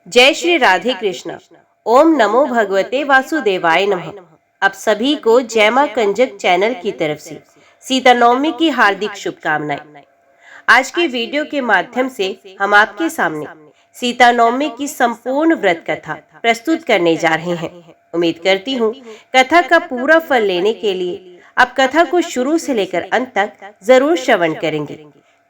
जय श्री राधे कृष्ण। ओम नमो भगवते वासुदेवाय नमः। आप सभी को जय मां कंजक चैनल की तरफ से सीता नवमी की हार्दिक शुभकामनाएं। आज की वीडियो के माध्यम से हम आपके सामने सीता नवमी की संपूर्ण व्रत कथा प्रस्तुत करने जा रहे हैं। उम्मीद करती हूँ कथा का पूरा फल लेने के लिए आप कथा को शुरू से लेकर अंत तक जरूर श्रवण करेंगे,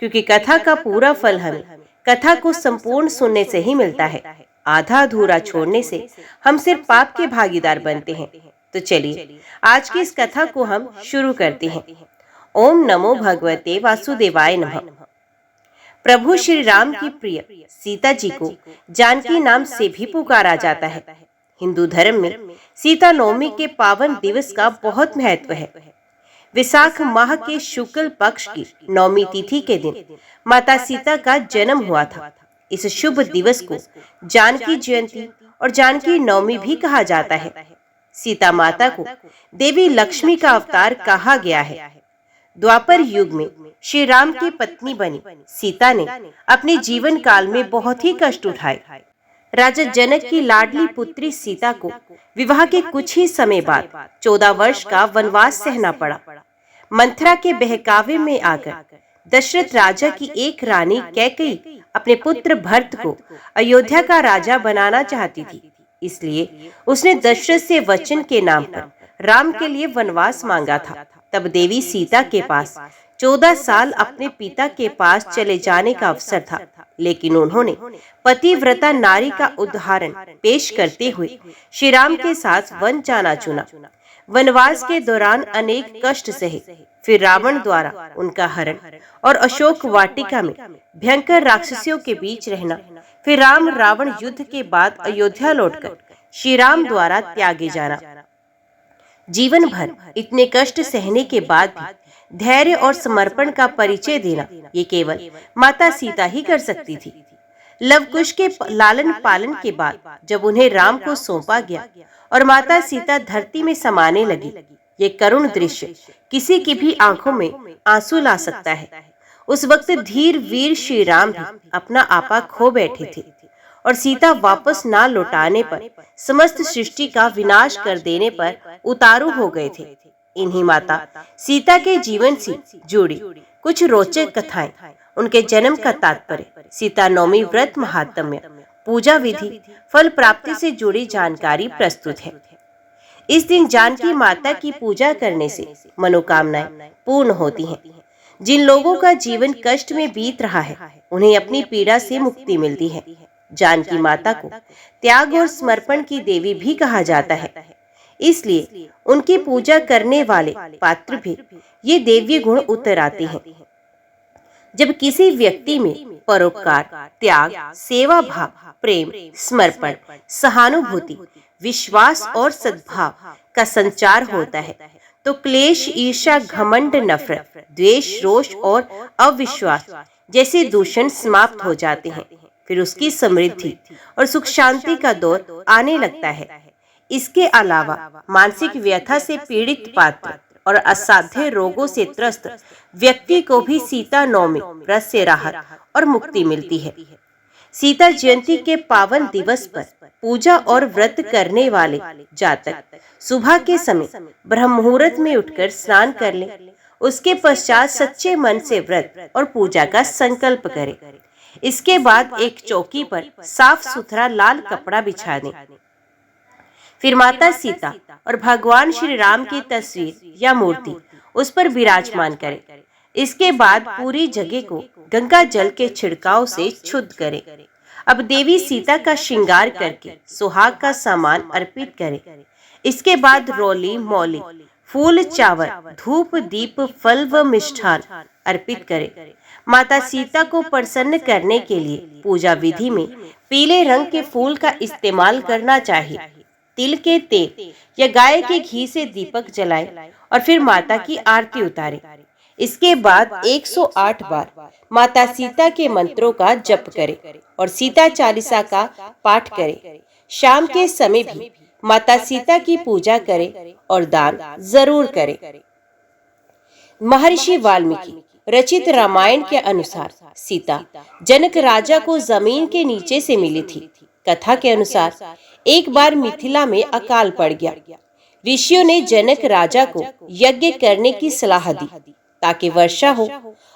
क्योंकि कथा का पूरा फल हमें कथा को संपूर्ण सुनने से ही मिलता है। आधा अधूरा छोड़ने से हम सिर्फ पाप के भागीदार बनते हैं। तो चलिए आज की इस कथा को हम शुरू करते हैं। ओम नमो भगवते वासुदेवाय नमः। प्रभु श्री राम की प्रिय सीता जी को जानकी नाम से भी पुकारा जाता है। हिंदू धर्म में सीता नवमी के पावन दिवस का बहुत महत्व है। विशाख माह के शुक्ल पक्ष की नवमी तिथि के दिन माता सीता का जन्म हुआ था। इस शुभ दिवस को जानकी जयंती और जानकी नवमी भी कहा जाता है। सीता माता को देवी लक्ष्मी का अवतार कहा गया है। द्वापर युग में श्री राम की पत्नी बनी सीता ने अपने जीवन काल में बहुत ही कष्ट उठाए। राजा जनक की लाडली पुत्री सीता को विवाह के कुछ ही समय बाद 14 वर्ष का वनवास सहना पड़ा। मंथरा के बहकावे में आकर दशरथ राजा की एक रानी कैकेयी अपने पुत्र भरत को अयोध्या का राजा बनाना चाहती थी। इसलिए उसने दशरथ से वचन के नाम पर राम के लिए वनवास मांगा था। तब देवी सीता के पास 14 साल अपने पिता के पास चले जाने का अवसर था, लेकिन उन्होंने पतिव्रता नारी का उदाहरण पेश करते हुए श्री राम के साथ वन जाना चुना। वनवास के दौरान अनेक कष्ट सहे, फिर रावण द्वारा उनका हरण और अशोक वाटिका में भयंकर राक्षसियों के बीच रहना, फिर राम रावण युद्ध के बाद अयोध्या लौटकर श्री राम द्वारा त्यागे जाना। जीवन भर इतने कष्ट सहने के बाद भी धैर्य और समर्पण का परिचय देना ये केवल माता सीता ही कर सकती थी। लवकुश के लालन पालन के बाद जब उन्हें राम को सौंपा गया और माता सीता धरती में समाने लगी, ये करुण दृश्य किसी की भी आंखों में आंसू ला सकता है। उस वक्त धीर वीर श्री राम भी अपना आपा खो बैठे थे और सीता वापस ना लौटाने पर समस्त सृष्टि का विनाश कर देने पर उतारू हो गए थे। इन्हीं माता सीता के जीवन से जुड़ी कुछ रोचक कथाएं, उनके जन्म का तात्पर्य, सीता नवमी व्रत महात्म्य, पूजा विधि, फल प्राप्ति से जुड़ी जानकारी प्रस्तुत है। इस दिन जानकी माता की पूजा करने से मनोकामनाएं पूर्ण होती हैं। जिन लोगों का जीवन कष्ट में बीत रहा है, उन्हें अपनी पीड़ा से मुक्ति मिलती है। जानकी माता को त्याग और समर्पण की देवी भी कहा जाता है, इसलिए उनकी पूजा करने वाले पात्र भी ये देवीय गुण उतर आते हैं। जब किसी व्यक्ति में परोपकार, त्याग, सेवा भाव, प्रेम, समर्पण, सहानुभूति, विश्वास और सद्भाव का संचार होता है, तो क्लेश, ईर्ष्या, घमंड, नफरत, द्वेष, रोष और अविश्वास जैसे दूषण समाप्त हो जाते हैं। फिर उसकी समृद्धि और सुख शांति का दौर आने लगता है। इसके अलावा मानसिक व्यथा से पीड़ित पात्र और असाध्य रोगों से त्रस्त व्यक्ति को भी सीता नवमी व्रत से राहत और मुक्ति मिलती है। सीता जयंती के पावन दिवस पर पूजा और व्रत करने वाले जातक सुबह के समय ब्रह्म मुहूर्त में उठकर स्नान कर लें। उसके पश्चात सच्चे मन से व्रत और पूजा का संकल्प करें। इसके बाद एक चौकी पर साफ सुथरा लाल कपड़ा बिछा दें। फिर माता सीता और भगवान श्री राम की तस्वीर या मूर्ति उस पर विराजमान करें। इसके बाद पूरी जगह को गंगा जल के छिड़काव से शुद्ध करें। अब देवी सीता का श्रृंगार करके सुहाग का सामान अर्पित करें। इसके बाद रोली, मौली, फूल, चावल, धूप, दीप, फल व मिष्ठान अर्पित करें। माता सीता को प्रसन्न करने के लिए पूजा विधि में पीले रंग के फूल का इस्तेमाल करना चाहिए। तिल के तेल या गाय के घी से दीपक जलाएं और फिर माता की आरती उतारें। इसके बाद 108 बार माता सीता के मंत्रों का जप करें और सीता चालीसा का पाठ करें। शाम के समय भी माता सीता की पूजा करें और दान जरूर करें। महर्षि वाल्मीकि रचित रामायण के अनुसार सीता जनक राजा को जमीन के नीचे से मिली थी। कथा के अनुसार एक बार मिथिला में अकाल पड़ गया। ऋषियों ने जनक राजा को यज्ञ करने की सलाह दी ताकि वर्षा हो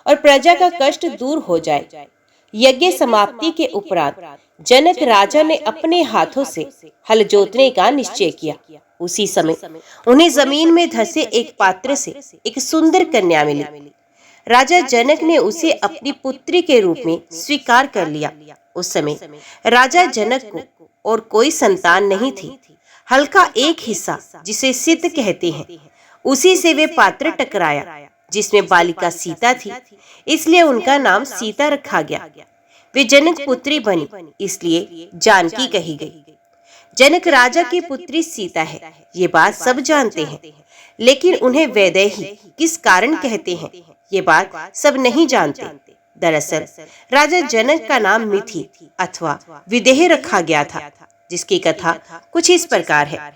और प्रजा का कष्ट दूर हो जाए। यज्ञ समाप्ति के उपरांत जनक राजा ने अपने हाथों से हल जोतने का निश्चय किया। उसी समय उन्हें जमीन में धंसे एक पात्र से एक सुंदर कन्या मिली। राजा जनक ने उसे अपनी पुत्री के रूप में स्वीकार कर लिया। उस समय राजा जनक को और कोई संतान नहीं थी। हल का एक हिस्सा, जिसे सिद्ध कहते हैं, उसी से वे पात्र टकराया जिसमें बालिका सीता थी, इसलिए उनका नाम सीता रखा गया। वे जनक पुत्री बनी, इसलिए जानकी कही गई। जनक राजा की पुत्री सीता है, ये बात सब जानते हैं, लेकिन उन्हें वैदेही किस कारण कहते हैं, ये बात सब नहीं जानते। दरअसल राजा जनक का नाम मिथि अथवा विदेह रखा गया था, जिसकी कथा कुछ इस प्रकार है।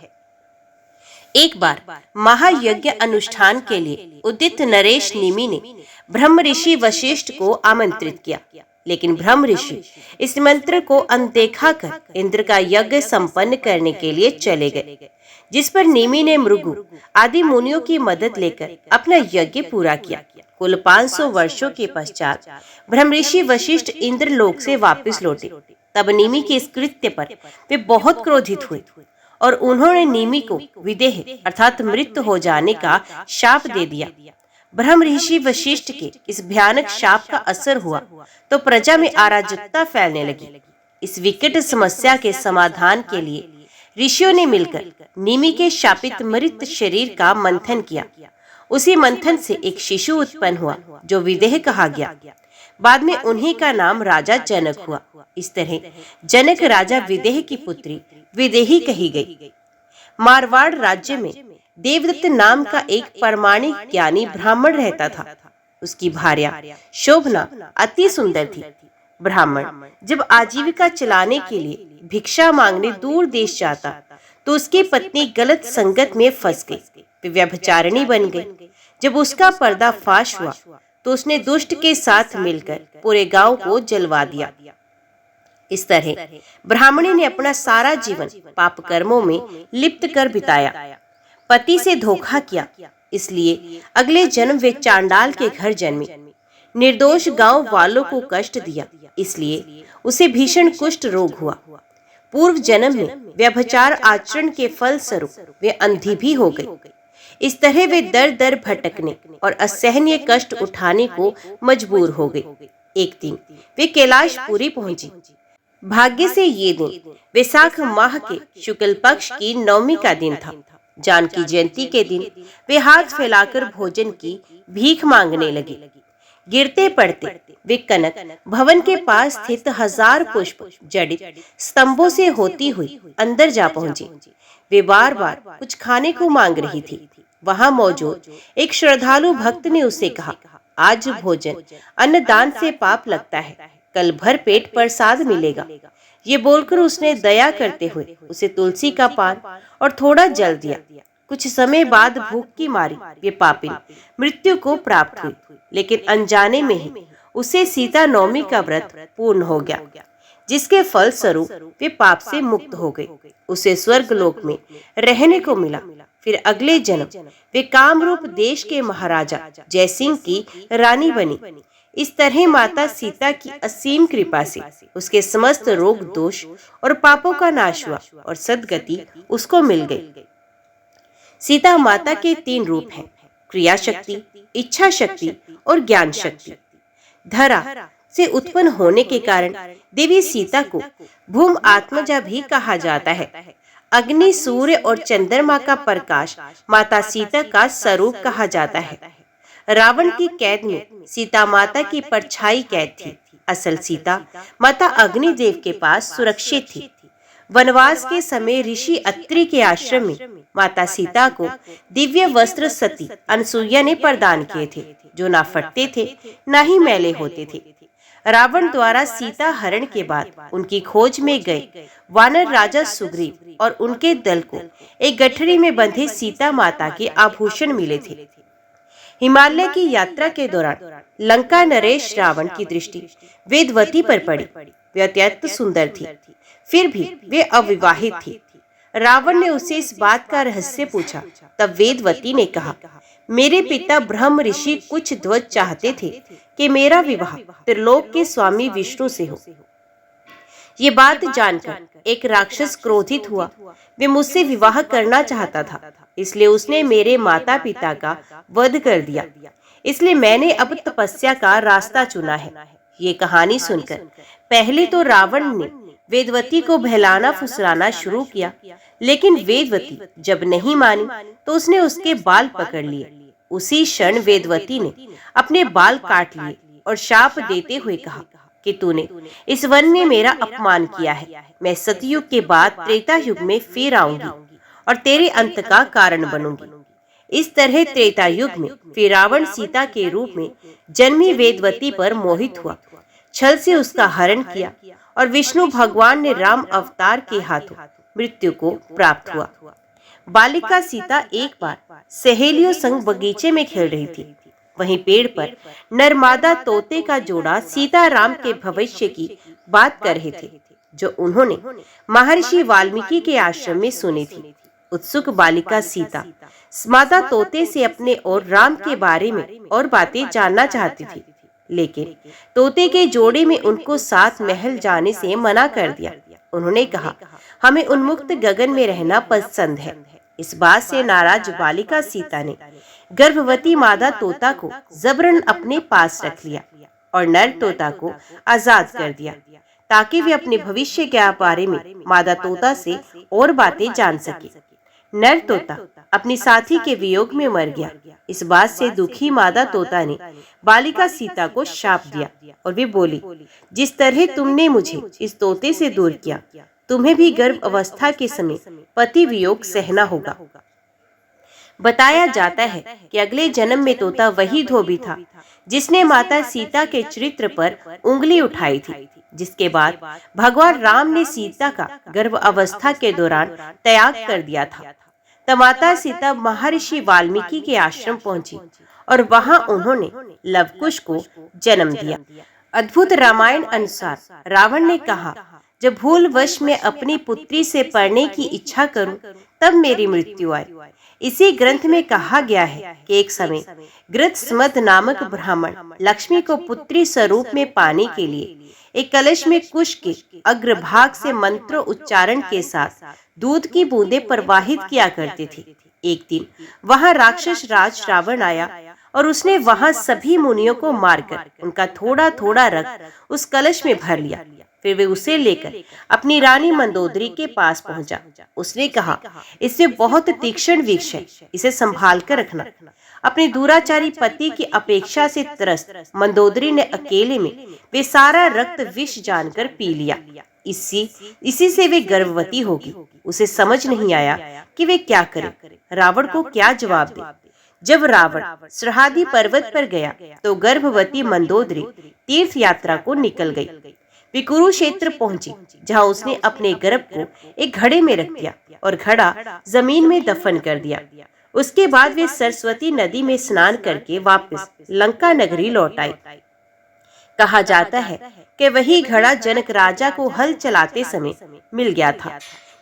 एक बार महायज्ञ अनुष्ठान के लिए उदित नरेश निमि ने ब्रह्म ऋषि वशिष्ठ को आमंत्रित किया, लेकिन ब्रह्म ऋषि इस मंत्र को अनदेखा कर इंद्र का यज्ञ संपन्न करने के लिए चले गए, जिस पर निमि ने मृगु आदि मुनियों की मदद लेकर अपना यज्ञ पूरा किया। कुल 500 वर्षों के पश्चात ब्रह्म ऋषि वशिष्ठ इंद्र लोक से वापस लौटे। तब निमि के इस कृत्य पर वे बहुत क्रोधित हुए और उन्होंने निमि को विदेह अर्थात मृत हो जाने का शाप दे दिया। ब्रह्म ऋषि वशिष्ठ के इस भयानक शाप का असर हुआ तो प्रजा में अराजकता फैलने लगी। इस विकट समस्या के समाधान के लिए ऋषियों ने मिलकर निमि के शापित मृत शरीर का मंथन किया। उसी मंथन से एक शिशु उत्पन्न हुआ जो विदेह कहा गया। बाद में उन्हीं का नाम राजा जनक हुआ। इस तरह जनक राजा विदेह की पुत्री विदेही कही गई। मारवाड़ राज्य में देवदत्त नाम का एक प्रामाणिक ज्ञानी ब्राह्मण रहता था। उसकी भार्या शोभना अति सुंदर थी। ब्राह्मण जब आजीविका चलाने के लिए भिक्षा मांगने दूर देश जाता तो उसकी पत्नी गलत संगत में फंस गई, वे व्यभिचारिणी बन गई। जब उसका पर्दाफाश हुआ तो उसने दुष्ट के साथ मिलकर पूरे गांव को जलवा दिया। इस तरह ब्राह्मणी ने अपना सारा जीवन पाप कर्मों में लिप्त कर बिताया। पति से धोखा किया, इसलिए अगले जन्म वे चांडाल के घर जन्मी। निर्दोष गांव वालों को कष्ट दिया, इसलिए उसे भीषण कुष्ठ रोग हुआ। पूर्व जन्म में व्यभिचार आचरण के फल स्वरूप वे अंधी भी हो गई। इस तरह वे दर दर भटकने और असहनीय कष्ट उठाने को मजबूर हो गई। एक दिन वे कैलाशपुरी पहुंची। भाग्य से ये दिन वैशाख माह के शुक्ल पक्ष की नवमी का दिन था। जानकी जयंती के दिन वे हाथ फैलाकर भोजन की भीख मांगने लगी। गिरते पड़ते वे कनक भवन के पास स्थित 1000 पुष्प जड़ित स्तंभों से होती हुई अंदर जा पहुंची। वे बार बार कुछ खाने को मांग रही थी। वहां मौजूद एक श्रद्धालु भक्त ने उसे कहा, आज भोजन अन्नदान से पाप लगता है, कल भर पेट प्रसाद मिलेगा। ये बोलकर उसने दया करते हुए उसे तुलसी का पान और थोड़ा जल दिया। कुछ समय बाद भूख की मारी वे पापिन मृत्यु को प्राप्त हुई, लेकिन अनजाने में ही उसे सीता नवमी का व्रत पूर्ण हो गया, जिसके फल स्वरूप वे पाप से मुक्त हो गए। उसे स्वर्ग लोक में रहने को मिला। फिर अगले जन्म वे कामरूप देश के महाराजा जयसिंह की रानी बनी। इस तरह माता सीता की असीम कृपा से उसके समस्त रोग दोष और पापों का नाश हुआ और सद्गति उसको मिल गई। सीता माता के 3 रूप हैं, क्रिया शक्ति, इच्छा शक्ति और ज्ञान शक्ति। धरा से उत्पन्न होने के कारण देवी सीता को भूम आत्मजा भी कहा जाता है। अग्नि, सूर्य और चंद्रमा का प्रकाश माता सीता का स्वरूप कहा जाता है। रावण की कैद में सीता माता की परछाई कैद थी। असल सीता माता अग्निदेव के पास सुरक्षित थी। वनवास के समय ऋषि अत्रि के आश्रम में माता सीता को दिव्य वस्त्र सती अनसुईया ने प्रदान किए थे, जो ना फटते थे ना ही मैले होते थे। रावण द्वारा सीता हरण के बाद उनकी खोज में गए वानर राजा सुग्रीव और उनके दल को एक गठरी में बंधे सीता माता के आभूषण मिले थे। हिमालय की यात्रा के दौरान लंका नरेश रावण की दृष्टि वेदवती पर पड़ी। वे अत्यंत सुंदर थी। फिर भी वे अविवाहित थी। रावण ने उससे इस बात का रहस्य पूछा। तब वेदवती ने कहा, मेरे पिता ब्रह्म ऋषि कुछ ध्वज चाहते थे कि मेरा विवाह त्रिलोक के स्वामी विष्णु से हो। ये बात जानकर एक राक्षस क्रोधित हुआ। वे मुझसे विवाह करना चाहता था, इसलिए उसने मेरे माता पिता का वध कर दिया। इसलिए मैंने अब तपस्या का रास्ता चुना है। ये कहानी सुनकर पहले तो रावण ने वेदवती को बहलाना फुसलाना शुरू किया, लेकिन वेदवती जब नहीं मानी तो उसने उसके बाल पकड़ लिए। उसी क्षण वेदवती ने अपने बाल काट लिए और शाप देते हुए कहा कि तूने इस वन में मेरा अपमान किया है। मैं सतयुग के बाद त्रेता युग में फिर आऊंगी और तेरे अंत का कारण बनूंगी। इस तरह त्रेता युग में फिर रावण सीता के रूप में जन्मी वेदवती पर मोहित हुआ, छल से उसका हरण किया और विष्णु भगवान ने राम अवतार के हाथों मृत्यु को प्राप्त हुआ। बालिका सीता एक बार सहेलियों संग बगीचे में खेल रही थी। वहीं पेड़ पर नरमादा तोते का जोड़ा सीता राम के भविष्य की बात कर रहे थे, जो उन्होंने महर्षि वाल्मीकि के आश्रम में सुनी थी। उत्सुक बालिका सीता मादा तोते से अपने और राम के बारे में और बातें जानना चाहती थी, लेकिन तोते के जोड़े में उनको साथ महल जाने से मना कर दिया। उन्होंने कहा, हमें उन्मुक्त गगन में रहना पसंद है। इस बात से नाराज बालिका सीता ने गर्भवती मादा तोता को जबरन अपने पास रख लिया और नर तोता को आजाद कर दिया, ताकि वे अपने भविष्य के बारे में मादा तोता से और बातें जान सके। नर तोता अपनी साथी के वियोग में मर गया। इस बात से दुखी मादा तोता ने बालिका सीता को शाप दिया और वे बोली, जिस तरह तुमने मुझे इस तोते से दूर किया, तुम्हें भी गर्भ अवस्था के समय पति वियोग सहना होगा। बताया जाता है कि अगले जन्म में तोता वही धोबी था जिसने माता सीता के चरित्र पर उंगली उठाई थी, जिसके बाद भगवान राम ने सीता का गर्भ अवस्था के दौरान त्याग कर दिया था। तब माता सीता महर्षि वाल्मीकि के आश्रम पहुंची और वहां उन्होंने लवकुश को जन्म दिया। अद्भुत रामायण अनुसार रावण ने कहा, जब भूलवश में अपनी पुत्री से पढ़ने की इच्छा करूं, तब मेरी मृत्यु आए। इसी ग्रंथ में कहा गया है कि एक समय गृत्समद नामक ब्राह्मण लक्ष्मी को पुत्री स्वरूप में पाने के लिए एक कलश में कुश के अग्रभाग से मंत्र उच्चारण के साथ दूध की बूंदें प्रवाहित किया करते थे। एक दिन वहां राक्षस राज रावण आया और उसने वहां सभी मुनियों को मारकर उनका थोड़ा थोड़ा रक्त उस कलश में भर लिया। फिर वे उसे लेकर अपनी रानी मंदोदरी के पास पहुंचा। उसने कहा, इसमें बहुत तीक्ष्ण विष है, इसे संभाल कर रखना। अपने दुराचारी पति की अपेक्षा से त्रस्त मंदोदरी ने अकेले में वे सारा रक्त विष जानकर पी लिया। इसी से वे गर्भवती होगी। उसे समझ नहीं आया कि वे क्या करे, रावण को क्या जवाब दे। जब रावण सरहादी पर्वत पर गया तो गर्भवती मंदोदरी तीर्थ यात्रा को निकल गई। वे कुरुक्षेत्र पहुंची, जहां उसने अपने गर्भ को एक घड़े में रख दिया और घड़ा जमीन में दफन कर दिया। उसके बाद वे सरस्वती नदी में स्नान करके वापस लंका नगरी लौट आई। कहा जाता है कि वही घड़ा जनक राजा को हल चलाते समय मिल गया था,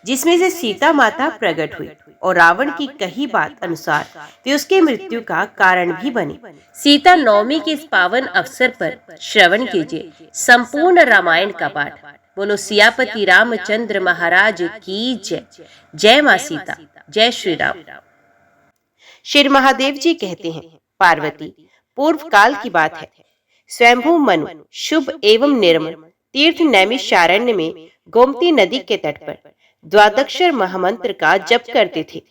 जिसमें से सीता माता प्रकट हुई और रावण की कही बात अनुसार वे उसके मृत्यु का कारण भी बनी। सीता नवमी के इस पावन अवसर पर श्रवण कीजिए संपूर्ण रामायण का पाठ। बोलो सियापति रामचंद्र महाराज की जय। जय माँ सीता, जय श्री राम। श्री महादेव जी कहते हैं, पार्वती पूर्व काल की बात है। स्वयंभू मनु शुभ एवं निर्मल तीर्थ नैमिषारण्य में गोमती नदी के तट पर द्वादक्षर महामंत्र का जप करते थे।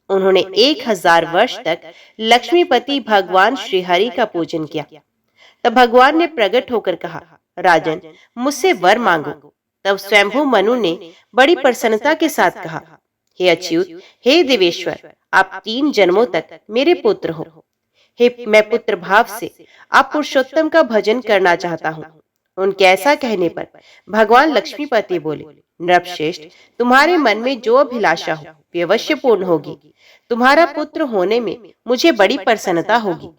उन्होंने 1000 वर्ष तक लक्ष्मीपति भगवान श्रीहरि का पूजन किया। तब भगवान ने प्रकट होकर कहा, राजन मुझसे वर मांगो। तब स्वयंभू मनु ने बड़ी प्रसन्नता के साथ कहा, हे अच्युत, हे देवेश्वर, आप 3 जन्मों तक मेरे पुत्र हो। हे मैं पुत्र भाव से आप पुरुषोत्तम का भजन करना चाहता हूँ। उनके ऐसा कहने पर भगवान लक्ष्मीपति बोले, नृपश्रेष्ठ, तुम्हारे मन में जो अभिलाषा हो वे अवश्य पूर्ण होगी। तुम्हारा पुत्र होने में मुझे बड़ी प्रसन्नता होगी।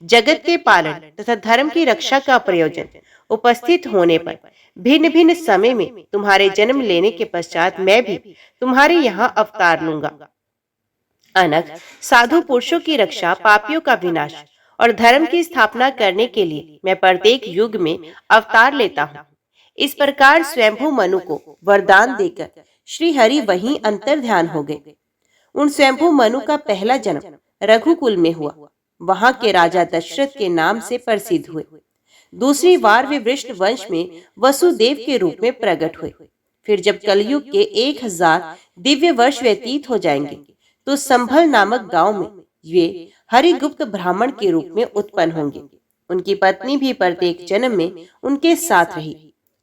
जगत के पालन तथा धर्म की रक्षा का प्रयोजन उपस्थित होने पर भिन्न भिन्न समय में तुम्हारे जन्म लेने के पश्चात मैं भी तुम्हारे यहाँ अवतार लूंगा। अनग साधु पुरुषों की रक्षा, पापियों का विनाश और धर्म की स्थापना करने के लिए मैं प्रत्येक युग में अवतार लेता हूँ। इस प्रकार स्वयंभू मनु को वरदान देकर श्री हरि वहीं अंतर ध्यान हो गए। उन स्वयंभू मनु का पहला जन्म रघुकुल में हुआ। वहां के राजा दशरथ के नाम से प्रसिद्ध हुए। दूसरी बार वे वृष्ण वंश में वसुदेव के रूप में प्रकट हुए। फिर जब कलयुग के 1000 दिव्य वर्ष व्यतीत हो जाएंगे तो संभल नामक गांव में वे हरिगुप्त ब्राह्मण के रूप में उत्पन्न होंगे। उनकी पत्नी भी प्रत्येक जन्म में उनके साथ रही।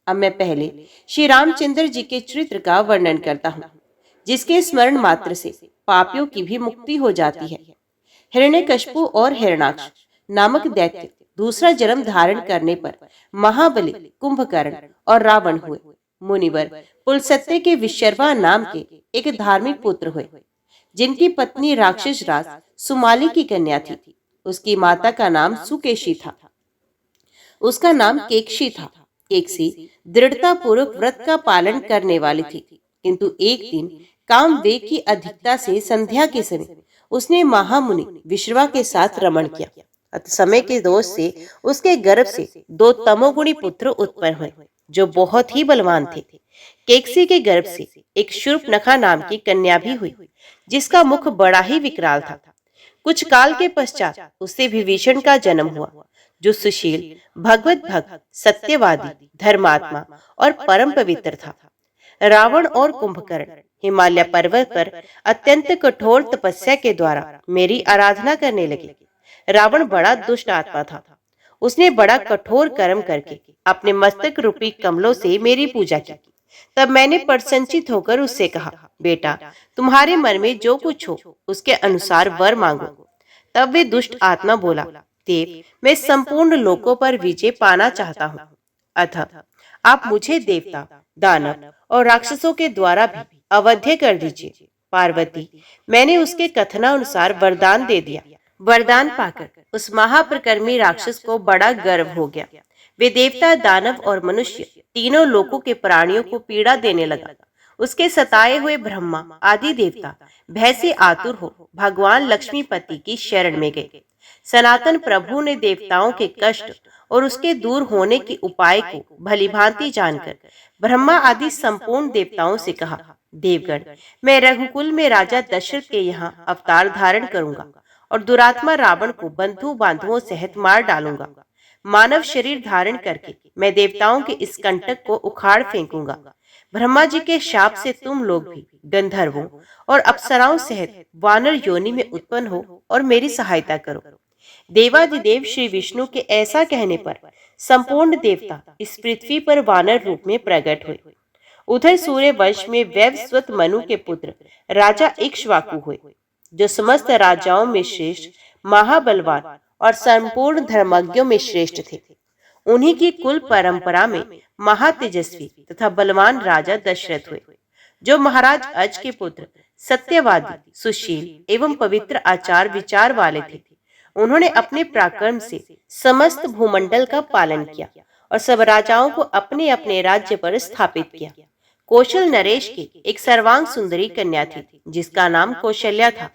अब मैं पहले श्री रामचंद्र जी के चरित्र का वर्णन करता हूँ, जिसके स्मरण मात्र से पापियों की भी मुक्ति हो जाती है। हिरण्यकशिपु और हिरणाक्ष नामक दैत्य दूसरा जन्म धारण करने पर महाबली कुंभकर्ण और रावण हुए। मुनिवर पुलस्त्य के विशर्वा नाम के एक धार्मिक पुत्र हुए, जिनकी पत्नी राक्षस राज सुमाली की कन्या थी। उसकी माता का नाम सुकेशी था, उसका नाम केकशी था। केकसी दृढ़ता पूर्वक व्रत का पालन करने वाली थी, किंतु एक दिन कामवेग की अधिकता से संध्या के समय उसने महामुनि विश्रवा के साथ रमण किया। अत समय के दोष से उसके गर्भ से 2 तमोगुणी पुत्र उत्पन्न हुए, जो बहुत ही बलवान थे। केकसी के गर्भ से एक शूर्पणखा नाम की कन्या भी हुई, जिसका मुख बड़ा ही विकराल था। कुछ काल के पश्चात उससे विभीषण का जन्म हुआ, जो सुशील, भगवत भक्त, सत्यवादी, धर्मात्मा और परम पवित्र था। रावण और कुंभकर्ण हिमालय पर्वत पर अत्यंत कठोर तपस्या के द्वारा मेरी आराधना करने लगे। रावण बड़ा दुष्ट आत्मा था। उसने बड़ा कठोर कर्म करके अपने मस्तक रूपी कमलों से मेरी पूजा की। तब मैंने प्रसन्नचित होकर उससे कहा, बेटा, तुम्हारे मन में जो कुछ हो उसके अनुसार वर मांगो। तब वे दुष्ट आत्मा बोला, देव, मैं संपूर्ण लोकों पर विजय पाना चाहता हूँ, अतः आप मुझे देवता, दानव और राक्षसों के द्वारा भी अवध्य कर दीजिए। पार्वती, मैंने उसके कथनानुसार वरदान दे दिया। वरदान पाकर उस महाप्रकर्मी राक्षस को बड़ा गर्व हो गया। वे देवता, दानव और मनुष्य तीनों लोकों के प्राणियों को पीड़ा देने लगा। उसके सताए हुए ब्रह्मा आदि देवता भय से आतुर हो भगवान लक्ष्मीपति की शरण में गए। सनातन प्रभु ने देवताओं के कष्ट और उसके दूर होने के उपाय को भलीभांति जानकर ब्रह्मा आदि संपूर्ण देवताओं से कहा, देवगण, मैं रघुकुल में राजा दशरथ के यहाँ अवतार धारण करूंगा और दुरात्मा रावण को बंधु बांधुओं सहित मार डालूंगा। मानव शरीर धारण करके मैं देवताओं के इस कंटक को उखाड़ फेंकूंगा। ब्रह्मा जी के शाप से तुम लोग भी गंधर्वों और अप्सराओं सहित वानर योनि में उत्पन्न हो और मेरी सहायता करो। देवादिदेव श्री विष्णु के ऐसा कहने पर संपूर्ण देवता इस पृथ्वी पर वानर रूप में प्रकट हुए। उधर सूर्य वंश में वैवस्वत मनु के पुत्र राजा इक्ष्वाकु हुए, जो समस्त राजाओं में श्रेष्ठ, महाबलवान और संपूर्ण धर्मज्ञों में श्रेष्ठ थे। उन्हीं की कुल परंपरा में महातेजस्वी तथा बलवान राजा दशरथ हुए, जो महाराज अज के पुत्र, सत्यवादी, सुशील एवं पवित्र आचार विचार वाले थे। उन्होंने अपने पराक्रम से समस्त भूमंडल का पालन किया और सब राजाओं को अपने अपने राज्य पर स्थापित किया। कौशल नरेश की एक सर्वांग सुंदरी कन्या थी, जिसका नाम कौशल्या था।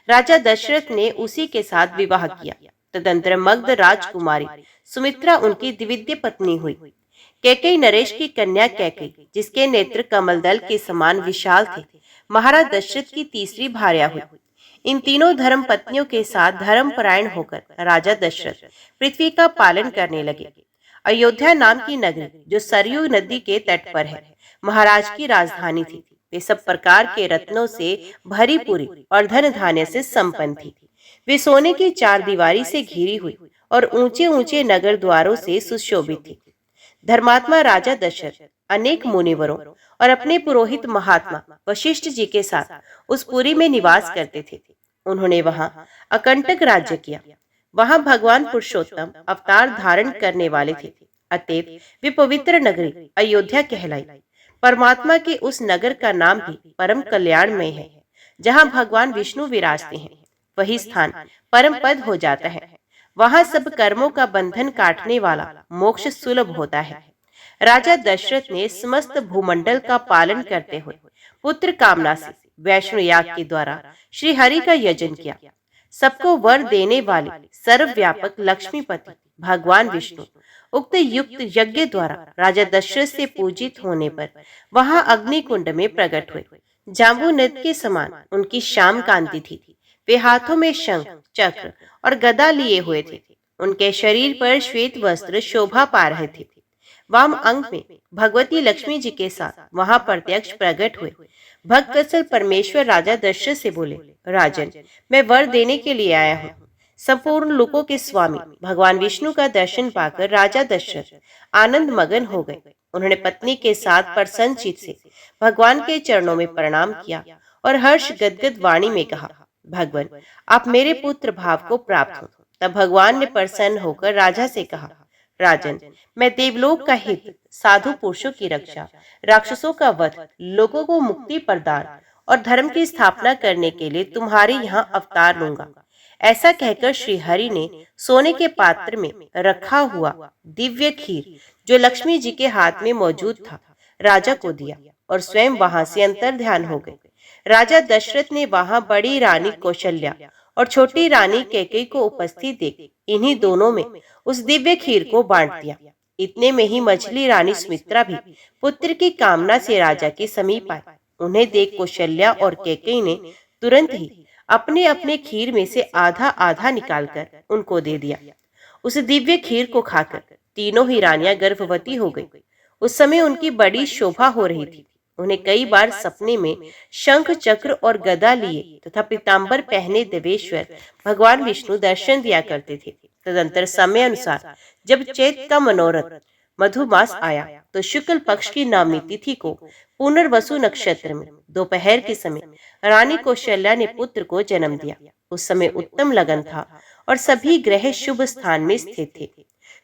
राजा दशरथ ने उसी के साथ विवाह किया। तदंतर मगध राजकुमारी सुमित्रा उनकी द्वितीय पत्नी हुई। कैकेयी नरेश की कन्या कैकेयी, जिसके नेत्र कमलदल के समान विशाल थे, महाराज दशरथ की तीसरी भार्या हुई। इन तीनों धर्म पत्नियों के साथ धर्मपरायण होकर राजा दशरथ पृथ्वी का पालन करने लगे। अयोध्या नाम की नगरी, जो सरयू नदी के तट पर है, महाराज की राजधानी थी। वे सब प्रकार के रत्नों से भरी पूरी और धन धान्य से संपन्न थी। वे सोने की 4 दीवारी से घिरी हुई और ऊंचे ऊंचे नगर द्वारों से सुशोभित थी। धर्मात्मा राजा दशरथ अनेक मुनिवरों और अपने पुरोहित महात्मा वशिष्ठ जी के साथ उस पुरी में निवास करते थे। उन्होंने वहां अकंटक राज्य किया। वहां भगवान पुरुषोत्तम अवतार धारण करने वाले थे। अतएव वे पवित्र नगरी अयोध्या कहलाई। परमात्मा के उस नगर का नाम भी परम कल्याणमय है। जहां भगवान विष्णु विराजते हैं, वही स्थान परम पद हो जाता है। वहां सब कर्मों का बंधन काटने वाला मोक्ष सुलभ होता है। राजा दशरथ ने समस्त भूमंडल का पालन करते हुए पुत्र कामना से वैष्णो याग के द्वारा श्री हरि का यजन किया। सबको वर देने वाले सर्वव्यापक लक्ष्मीपति भगवान विष्णु उक्त युक्त यज्ञ द्वारा राजा दशरथ से पूजित होने पर वहां अग्निकुंड में प्रकट हुए। जांबू नद के समान उनकी श्याम कांति थी। वे हाथों में शंख, चक्र और गदा लिए हुए थे। उनके शरीर पर श्वेत वस्त्र शोभा पा रहे थे। वाम अंग में भगवती लक्ष्मी जी के साथ वहां प्रत्यक्ष प्रकट हुए। भक्तवत्सल परमेश्वर राजा दशरथ से बोले, राजन, मैं वर देने के लिए आया हूँ। संपूर्ण लोकों के स्वामी भगवान विष्णु का दर्शन पाकर राजा दशरथ आनंद मगन हो गए। उन्होंने पत्नी के साथ प्रसन्न चित्त से भगवान के चरणों में प्रणाम किया और हर्ष गदगद वाणी में कहा, भगवान, आप मेरे पुत्र भाव को प्राप्त हो। तब भगवान ने प्रसन्न होकर राजा से कहा, राजन, मैं देवलोक का हित, साधु पुरुषों की रक्षा, राक्षसों का वध, लोगों को मुक्ति प्रदान और धर्म की स्थापना करने के लिए तुम्हारे यहाँ अवतार लूंगा। ऐसा कहकर श्री हरि ने सोने के पात्र में रखा हुआ दिव्य खीर जो लक्ष्मी जी के हाथ में मौजूद था राजा को दिया और स्वयं वहां से अंतर ध्यान हो गए। राजा दशरथ ने वहां बड़ी रानी कौशल्या और छोटी रानी कैकेयी को उपस्थित देख इन्हीं दोनों में उस दिव्य खीर को बांट दिया। इतने में ही मछली रानी सुमित्रा भी पुत्र की कामना से राजा के समीप आए। उन्हें देख कौशल्या और कैकेयी ने तुरंत ही अपने अपने खीर में से आधा आधा निकालकर उनको दे दिया। उस दिव्य खीर को खाकर तीनों ही रानियां गर्भवती हो गई। उस समय उनकी बड़ी शोभा हो रही थी। उन्हें कई बार सपने में शंख, चक्र और गदा लिए तथा पीताम्बर पहने देवेश्वर भगवान विष्णु दर्शन दिया करते थे। तदंतर समय अनुसार जब चैत का मनोरथ मधुमास आया तो शुक्ल पक्ष की नवमी तिथि को पुनर्वसु नक्षत्र में दोपहर के समय रानी कौशल्या ने पुत्र को जन्म दिया। उस समय उत्तम लगन था और सभी ग्रह शुभ स्थान में स्थित थे।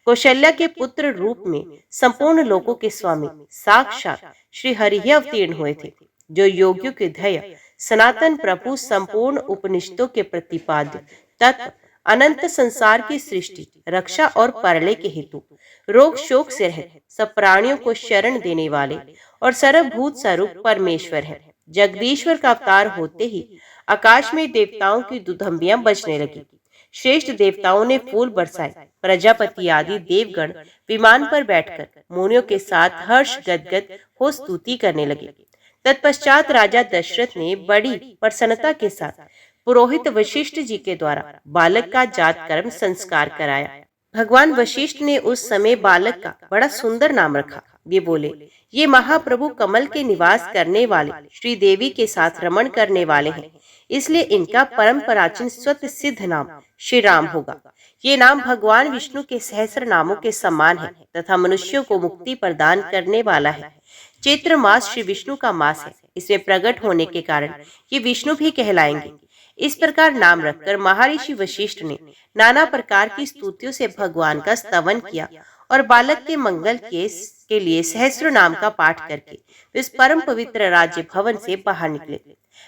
कौशल्या के पुत्र रूप में संपूर्ण लोकों के स्वामी साक्षात श्री हरि ही अवतीर्ण हुए थे, जो योगियों के ध्येय सनातन प्रभु, संपूर्ण उपनिषदों के प्रतिपाद्य तत्व, अनंत संसार की सृष्टि, रक्षा और परलय के हेतु, रोग शोक से रहित, सब प्राणियों को शरण देने वाले और सर्वभूत स्वरूप परमेश्वर है। जगदीश्वर का अवतार होते ही आकाश में देवताओं की दुधंबियां बजने लगी। श्रेष्ठ देवताओं ने फूल बरसाए। प्रजापति आदि देवगण विमान पर बैठकर मुनियों के साथ हर्ष गदगद हो स्तुति करने लगे। तत्पश्चात राजा दशरथ ने बड़ी प्रसन्नता के साथ पुरोहित वशिष्ठ जी के द्वारा बालक का जात कर्म संस्कार कराया। भगवान वशिष्ठ ने उस समय बालक का बड़ा सुंदर नाम रखा। वे बोले, ये महाप्रभु कमल के निवास करने वाले श्री देवी के साथ रमण करने वाले हैं, इसलिए इनका परम प्राचीन स्वतः सिद्ध नाम श्री राम होगा। ये नाम भगवान विष्णु के सहस्र नामों के समान है तथा मनुष्यों को मुक्ति प्रदान करने वाला है। चैत्र मास श्री विष्णु का मास है। इसमें प्रकट होने के कारण ये विष्णु भी कहलाएंगे। इस प्रकार नाम रखकर महर्षि वशिष्ठ ने नाना प्रकार की स्तुतियों से भगवान का स्तवन किया और बालक के मंगल के लिए सहस्र नाम का पाठ करके इस परम पवित्र राज्य भवन से बाहर निकले।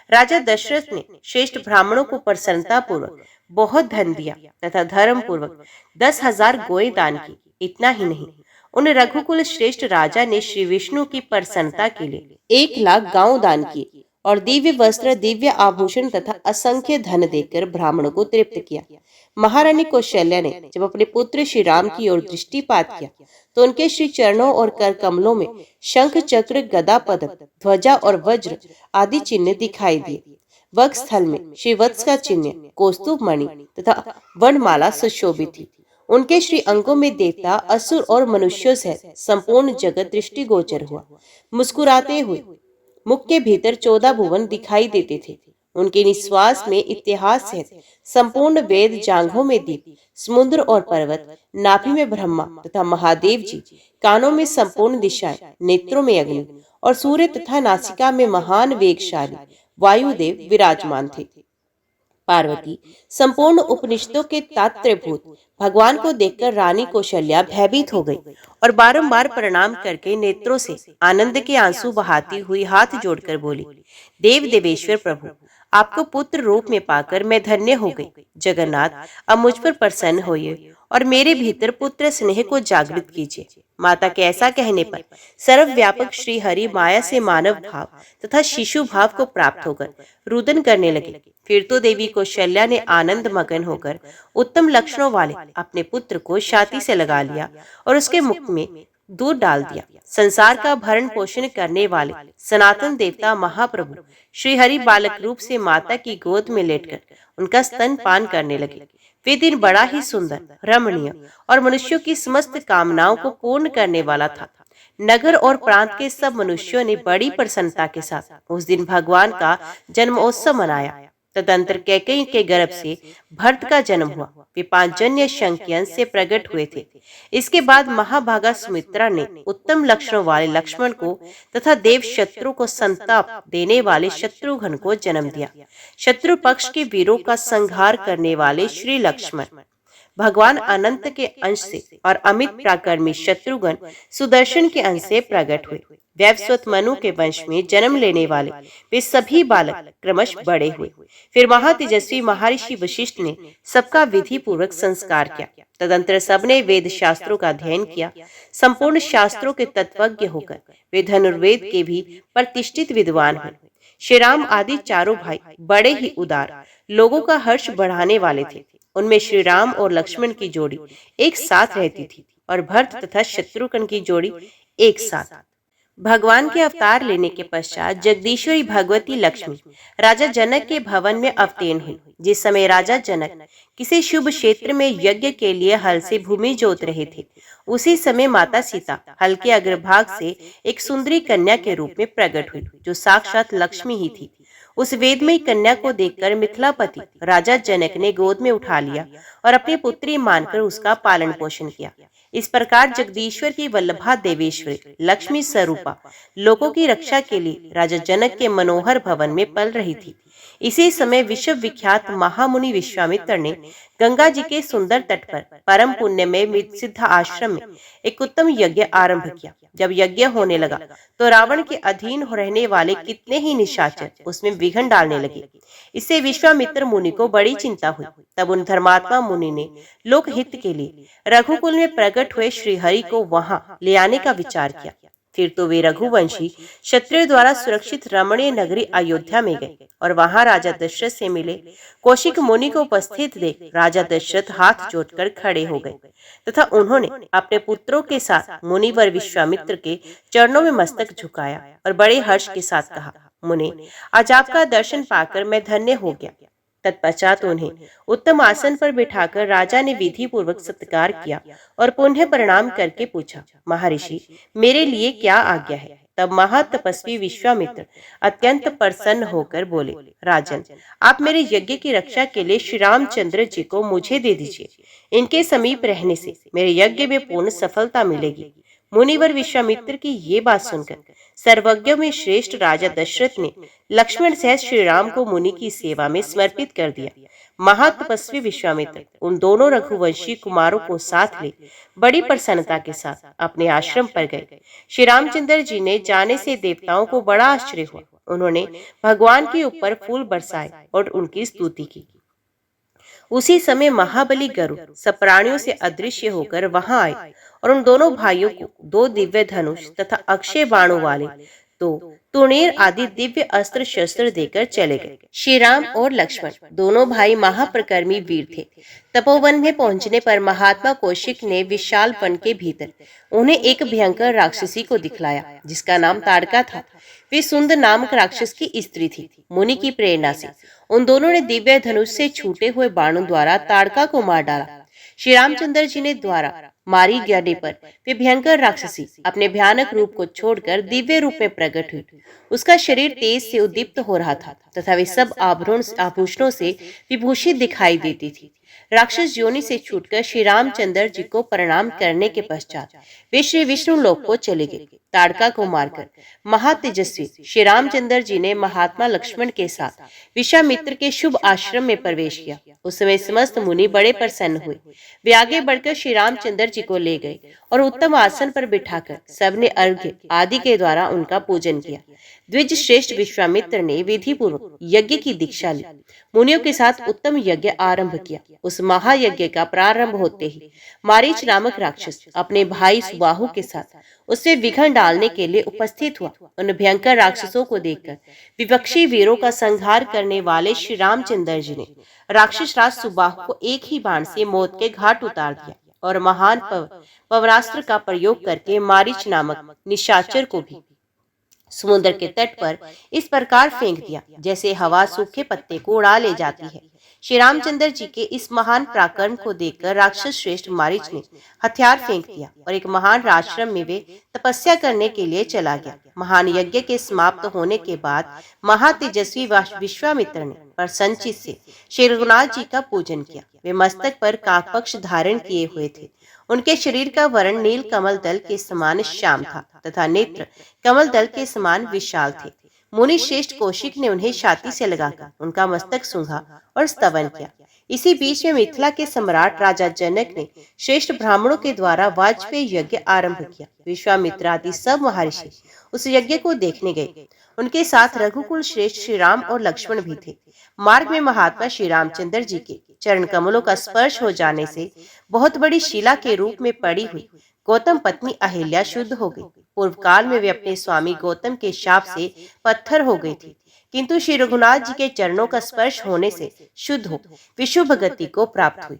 राजा दशरथ ने श्रेष्ठ ब्राह्मणों को प्रसन्नता पूर्वक बहुत धन दिया तथा धर्म पूर्वक 10,000 गोए दान की। इतना ही नहीं, उन रघुकुल श्रेष्ठ राजा ने श्री विष्णु की प्रसन्नता के लिए 1,00,000 गांव दान किए और दिव्य वस्त्र, दिव्य आभूषण तथा असंख्य धन देकर ब्राह्मणों को तृप्त किया। महारानी कौशल्या ने जब अपने पुत्र श्री राम की ओर दृष्टिपात किया तो उनके श्री चरणों और कर कमलों में शंख, चक्र, गदा, पदम, ध्वजा और वज्र आदि चिन्ह दिखाई दिए। वक्ष स्थल में श्री वत्स का चिन्ह, कौस्तुभ मणि तथा वर्णमाला सुशोभित थी। उनके श्री अंगों में देवता, असुर और मनुष्यों सहित संपूर्ण जगत दृष्टि गोचर हुआ। मुस्कुराते हुए मुख के भीतर 14 भुवन दिखाई देते थे। उनके निश्वास में इतिहास सहित संपूर्ण वेद, जांघों में दीप, समुद्र और पर्वत, नाभि में ब्रह्मा तथा महादेव जी, कानों में संपूर्ण दिशाएं, नेत्रों में अग्नि और सूर्य तथा नासिका में महान वेगशाली वायुदेव विराजमान थे। पार्वती संपूर्ण उपनिषदों के तात्पर्यभूत भगवान को देखकर रानी कौशल्या भयभीत हो गई और बारंबार प्रणाम करके नेत्रों से आनंद के आंसू बहाती हुई हाथ जोड़कर बोली, देव देवेश्वर प्रभु, आपको पुत्र रूप में पाकर मैं धन्य हो गई। जगन्नाथ, अब मुझ पर प्रसन्न होइए और मेरे भीतर पुत्र स्नेह को जागृत कीजिए। माता के ऐसा कहने पर सर्वव्यापक श्री हरि माया से मानव भाव तथा शिशु भाव को प्राप्त होकर रुदन करने लगे। फिर तो देवी कौशल्या ने आनंद मगन होकर उत्तम लक्षणों वाले अपने पुत्र को छाती से लगा लिया और उसके मुख में दूध डाल दिया। संसार का भरण पोषण करने वाले सनातन देवता महाप्रभु श्री हरि बालक रूप से माता की गोद में लेटकर उनका स्तन पान करने लगे। वे दिन बड़ा ही सुंदर, रमणीय और मनुष्यों की समस्त कामनाओं को पूर्ण करने वाला था। नगर और प्रांत के सब मनुष्यों ने बड़ी प्रसन्नता के साथ उस दिन भगवान का जन्मोत्सव मनाया। तदंतर कैकेयी के गर्भ से भरत का जन्म हुआ। वे पांचजन्य शंख के अंश से प्रकट हुए थे। इसके बाद महाभागा सुमित्रा ने उत्तम लक्षणों वाले लक्ष्मण को तथा देव शत्रु को संताप देने वाले शत्रुघ्न को जन्म दिया। शत्रु पक्ष के वीरों का संहार करने वाले श्री लक्ष्मण भगवान अनंत के अंश से और अमित पराक्रमी शत्रुघ्न सुदर्शन के अंश से प्रकट हुए। वैवस्वत मनु के वंश में जन्म लेने वाले वे सभी बालक क्रमश बड़े हुए। फिर महातेजस्वी महर्षि वशिष्ठ ने सबका विधि पूर्वक संस्कार किया। तदंतर सबने वेद शास्त्रों का अध्ययन किया। संपूर्ण शास्त्रों के तत्वज्ञ होकर वे धनुर्वेद के भी प्रतिष्ठित विद्वान हुए। श्री राम आदि चारों भाई बड़े ही उदार, लोगों का हर्ष बढ़ाने वाले थे। उनमें श्री राम और लक्ष्मण की जोड़ी एक साथ रहती थी और भरत तथा शत्रुघ्न की जोड़ी एक साथ। भगवान के अवतार लेने के पश्चात जगदीश्वरी भगवती लक्ष्मी राजा जनक के भवन में अवतीर्ण हुई। जिस समय राजा जनक किसी शुभ क्षेत्र में यज्ञ के लिए हल से भूमि जोत रहे थे, उसी समय माता सीता हल के अग्रभाग से एक सुंदरी कन्या के रूप में प्रकट हुई, जो साक्षात लक्ष्मी ही थी। उस वेदमयी कन्या को देखकर मिथिलापति राजा जनक ने गोद में उठा लिया और अपनी पुत्री मानकर उसका पालन पोषण किया। इस प्रकार जगदीश्वर की वल्लभा देवेश्वरी लक्ष्मी स्वरूपा लोगों की रक्षा के लिए राजा जनक के मनोहर भवन में पल रही थी। इसी समय विश्व विख्यात महामुनि विश्वामित्र ने गंगा जी के सुंदर तट पर परम पुण्य में सिद्ध आश्रम में एक उत्तम यज्ञ आरंभ किया। जब यज्ञ होने लगा तो रावण के अधीन रहने वाले कितने ही निशाचर उसमें विघ्न डालने लगे। इससे विश्वामित्र मुनि को बड़ी चिंता हुई। तब उन धर्मात्मा मुनि ने लोकहित के लिए रघुकुल में प्रकट हुए श्री हरि को वहां ले आने का विचार किया। फिर तो वे रघुवंशी क्षत्रिय द्वारा सुरक्षित रमणीय नगरी अयोध्या में गए और वहां राजा दशरथ से मिले। कौशिक मुनि को उपस्थित देख राजा दशरथ हाथ जोड़कर खड़े हो गए तथा उन्होंने अपने पुत्रों के साथ मुनिवर विश्वामित्र के चरणों में मस्तक झुकाया और बड़े हर्ष के साथ कहा, मुने, आज आपका दर्शन पाकर मैं धन्य हो गया। तत्पश्चात उन्हें उत्तम आसन पर बिठाकर राजा ने विधि पूर्वक सत्कार किया और पुनः प्रणाम करके पूछा, महर्षि, मेरे लिए क्या आज्ञा है? तब महातपस्वी विश्वामित्र अत्यंत प्रसन्न होकर बोले, राजन, आप मेरे यज्ञ की रक्षा के लिए श्री रामचंद्र जी को मुझे दे दीजिए। इनके समीप रहने से मेरे यज्ञ में पूर्ण सफलता मिलेगी। मुनिवर विश्वामित्र की ये बात सुनकर सर्वज्ञ में श्रेष्ठ राजा दशरथ ने लक्ष्मण सहित श्री राम को मुनि की सेवा में समर्पित कर दिया। महातपस्वी विश्वामित्र उन दोनों रघुवंशी कुमारों को साथ ले बड़ी प्रसन्नता के साथ अपने आश्रम पर गए। श्री रामचंद्र जी ने जाने से देवताओं को बड़ा आश्चर्य हुआ। उन्होंने भगवान के ऊपर फूल बरसाए और उनकी स्तुति की। उसी समय महाबली गरुड़ सब प्राणियों से अदृश्य होकर वहां आए और उन दोनों भाइयों को 2 दिव्य धनुष तथा अक्षय बाणों वाले 2 तुणीर आदि दिव्य अस्त्र शस्त्र देकर चले गए। श्री राम और लक्ष्मण दोनों भाई महाप्रकर्मी वीर थे। तपोवन में पहुंचने पर महात्मा कौशिक ने विशाल वन के भीतर उन्हें एक भयंकर राक्षसी को दिखलाया, जिसका नाम ताड़का था। वे सुंदर नामक राक्षस की स्त्री थी। मुनि की प्रेरणा से उन दोनों ने दिव्य धनुष से छूटे हुए बाणों द्वारा ताड़का को मार डाला। श्री रामचंद्र जी ने द्वारा मारी जाने पर वे भयंकर राक्षसी अपने भयानक रूप को छोड़कर दिव्य रूप में प्रकट हुई। उसका शरीर तेज से उद्दीप्त हो रहा था तथा वे सब आभूषणों से विभूषित दिखाई देती थी। राक्षस योनि से छूटकर श्री रामचंद्र जी को प्रणाम करने के पश्चात वे श्री विष्णु लोक को चले गए। ताड़का को मारकर महातेजस्वी श्री रामचंद्र जी ने महात्मा लक्ष्मण के साथ विश्वामित्र के शुभ आश्रम में प्रवेश किया। उस समय समस्त मुनि बड़े प्रसन्न हुए। वे आगे बढ़कर श्री रामचंद्र जी को ले गए और उत्तम आसन पर बिठाकर सबने अर्घ्य आदि के द्वारा उनका पूजन किया। द्विज श्रेष्ठ विश्वामित्र ने विधि पूर्वक यज्ञ की दीक्षा ली। मुनियों के साथ उत्तम यज्ञ आरंभ किया। उस महायज्ञ का प्रारंभ होते ही मारीच नामक राक्षस अपने भाई सुबाहु के साथ उसमें विघ्न डालने के लिए उपस्थित हुआ। उन भयंकर राक्षसों को देखकर विपक्षी वीरों का संहार करने वाले श्री रामचंद्र जी ने राक्षस राज सुबाहु को एक ही बाण से मौत के घाट उतार दिया और महान पवनास्त्र का प्रयोग करके मारीच नामक निशाचर को भी समुद्र के तट पर इस प्रकार फेंक दिया जैसे हवा सूखे पत्ते को उड़ा ले जाती है। श्री रामचंद्र जी के इस महान पराक्रम को देखकर राक्षस श्रेष्ठ मारीच ने हथियार फेंक दिया और एक महान आश्रम में वे तपस्या करने के लिए चला गया। महान यज्ञ के समाप्त होने के बाद महातेजस्वी विश्वामित्र ने प्रसन्नचित्त से श्री रघुनाथ जी का पूजन किया। वे मस्तक पर काकपक्ष धारण किए हुए थे। उनके शरीर का वर्ण नील कमल दल के समान श्याम था तथा नेत्र कमल दल के समान विशाल थे। मुनि श्रेष्ठ कौशिक ने उन्हें छाती से लगाकर उनका मस्तक सूंघा और स्तवन किया। इसी बीच में मिथिला के सम्राट राजा जनक ने श्रेष्ठ ब्राह्मणों के द्वारा वाजपेयी यज्ञ आरंभ किया। विश्वामित्र आदि सब महर्षि उस यज्ञ को देखने गए। उनके साथ रघुकुल श्रेष्ठ श्री राम और लक्ष्मण भी थे। मार्ग में महात्मा श्री रामचंद्र जी के चरण कमलों का स्पर्श हो जाने से बहुत बड़ी शिला के रूप में पड़ी हुई गौतम पत्नी अहिल्या शुद्ध हो गई। पूर्व काल में वे अपने स्वामी गौतम के शाप से पत्थर हो गई थी, किंतु श्री रघुनाथ जी के चरणों का स्पर्श होने से शुद्ध हो विशुभ गति को प्राप्त हुई।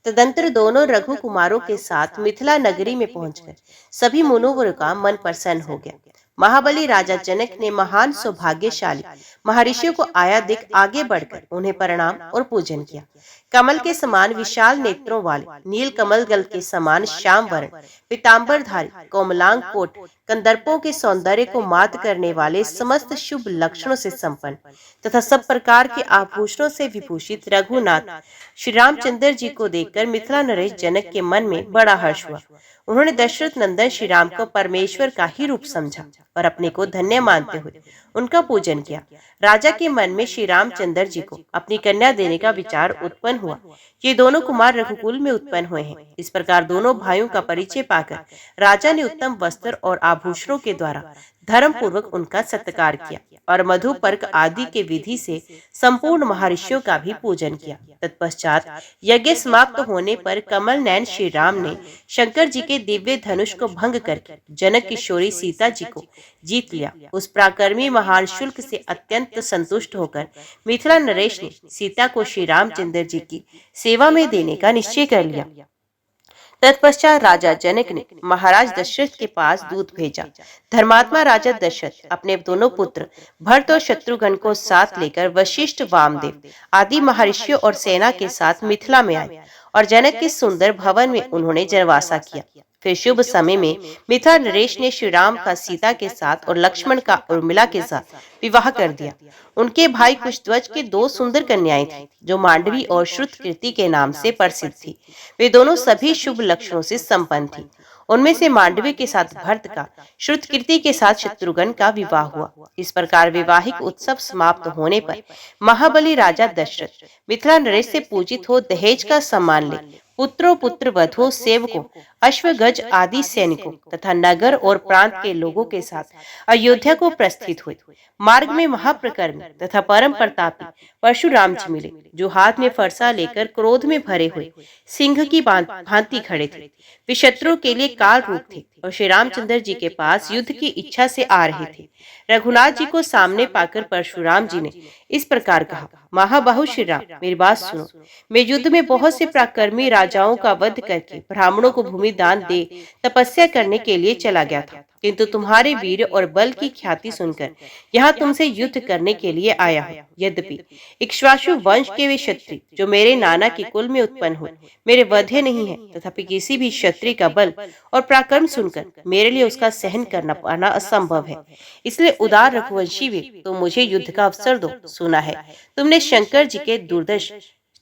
तदंतर दोनों रघु कुमारों के साथ मिथिला नगरी में पहुंचकर सभी मुनिवरों का मन प्रसन्न हो गया। महाबली राजा जनक ने महान सौभाग्यशाली महर्षियों को आया देख आगे बढ़कर उन्हें प्रणाम और पूजन किया। कमल के समान विशाल नेत्रों वाले नील कमल गल के समान श्याम वर्ण पीताम्बरधारी कोमलांग कोट कंदर्पों के सौंदर्य को मात करने वाले समस्त शुभ लक्षणों से संपन्न तथा सब प्रकार के आभूषणों से विभूषित रघुनाथ श्री रामचंद्र जी को देखकर मिथिला नरेश जनक के मन में बड़ा हर्ष हुआ। उन्होंने दशरथ नंदन श्री राम को परमेश्वर का ही रूप समझा और अपने को धन्य मानते हुए उनका पूजन किया। राजा के मन में श्री रामचंद्र जी को अपनी कन्या देने का विचार उत्पन्न हुआ। ये दोनों कुमार रघुकुल में उत्पन्न हुए हैं। इस प्रकार दोनों भाइयों का परिचय पाकर राजा ने उत्तम वस्त्र और आभूषणों के द्वारा धर्म पूर्वक उनका सत्कार किया और मधुपर्क आदि के विधि से संपूर्ण महर्षियों का भी पूजन किया। तत्पश्चात यज्ञ समाप्त होने पर कमल नयन श्री राम ने शंकर जी के दिव्य धनुष को भंग करके जनक किशोरी सीता जी को जीत लिया। उस पराक्रमी महान शुल्क से अत्यंत संतुष्ट होकर मिथिला नरेश ने सीता को श्री रामचंद्र जी की सेवा में देने का निश्चय कर लिया। तत्पश्चात राजा जनक ने महाराज दशरथ के पास दूत भेजा। धर्मात्मा राजा दशरथ अपने दोनों पुत्र भरत और शत्रुघ्न को साथ लेकर वशिष्ठ वामदेव आदि महर्षियों और सेना के साथ मिथिला में आए और जनक के सुंदर भवन में उन्होंने जनवासा किया। फिर शुभ समय में मिथिला नरेश ने श्री राम का सीता के साथ और लक्ष्मण का उर्मिला के साथ विवाह कर दिया। उनके भाई कुशध्वज के दो सुंदर कन्याएं थी जो मांडवी और श्रुतकीर्ति के नाम से प्रसिद्ध थी। वे दोनों सभी शुभ लक्षणों से संपन्न थी। उनमें से मांडवी के साथ भरत का, श्रुतकीर्ति के साथ शत्रुघ्न का विवाह हुआ। इस प्रकार वैवाहिक उत्सव समाप्त होने पर महाबली राजा दशरथ मिथिला नरेश से पूजित हो दहेज का सम्मान ले पुत्रों पुत्र वधुओं सेवकों अश्वगज आदि सैनिकों तथा नगर और प्रांत के लोगों के साथ अयोध्या को प्रस्थित हुए। मार्ग में महाप्रकर्मी तथा परम प्रतापी परशुराम जी मिले जो हाथ में फरसा लेकर क्रोध में भरे हुए सिंह की भांति खड़े थे। वे शत्रु के लिए काल रूप थे और श्री रामचंद्र जी के पास युद्ध की इच्छा से आ रहे थे। रघुनाथ जी को सामने पाकर परशुराम जी ने इस प्रकार कहा, महाबाहु श्री राम, मेरी बात सुनो। मैं युद्ध में बहुत से पराक्रमी राजाओं का वध करके ब्राह्मणों को भूमि दान दे तपस्या करने के लिए चला गया था, किंतु तुम्हारे वीर और बल की ख्याति सुनकर यहाँ तुमसे युद्ध करने के लिए आया हूँ। यद्यपि इक्ष्वाकु वंश के वे क्षत्रिय जो मेरे नाना के कुल में उत्पन्न हुए मेरे वध्य नहीं है, तथापि किसी भी क्षत्रिय का बल और पराक्रम सुनकर मेरे लिए उसका सहन करना पाना असंभव है। इसलिए उदार रघुवंशी वे तो मुझे युद्ध का अवसर दो। सुना है तुमने शंकर जी के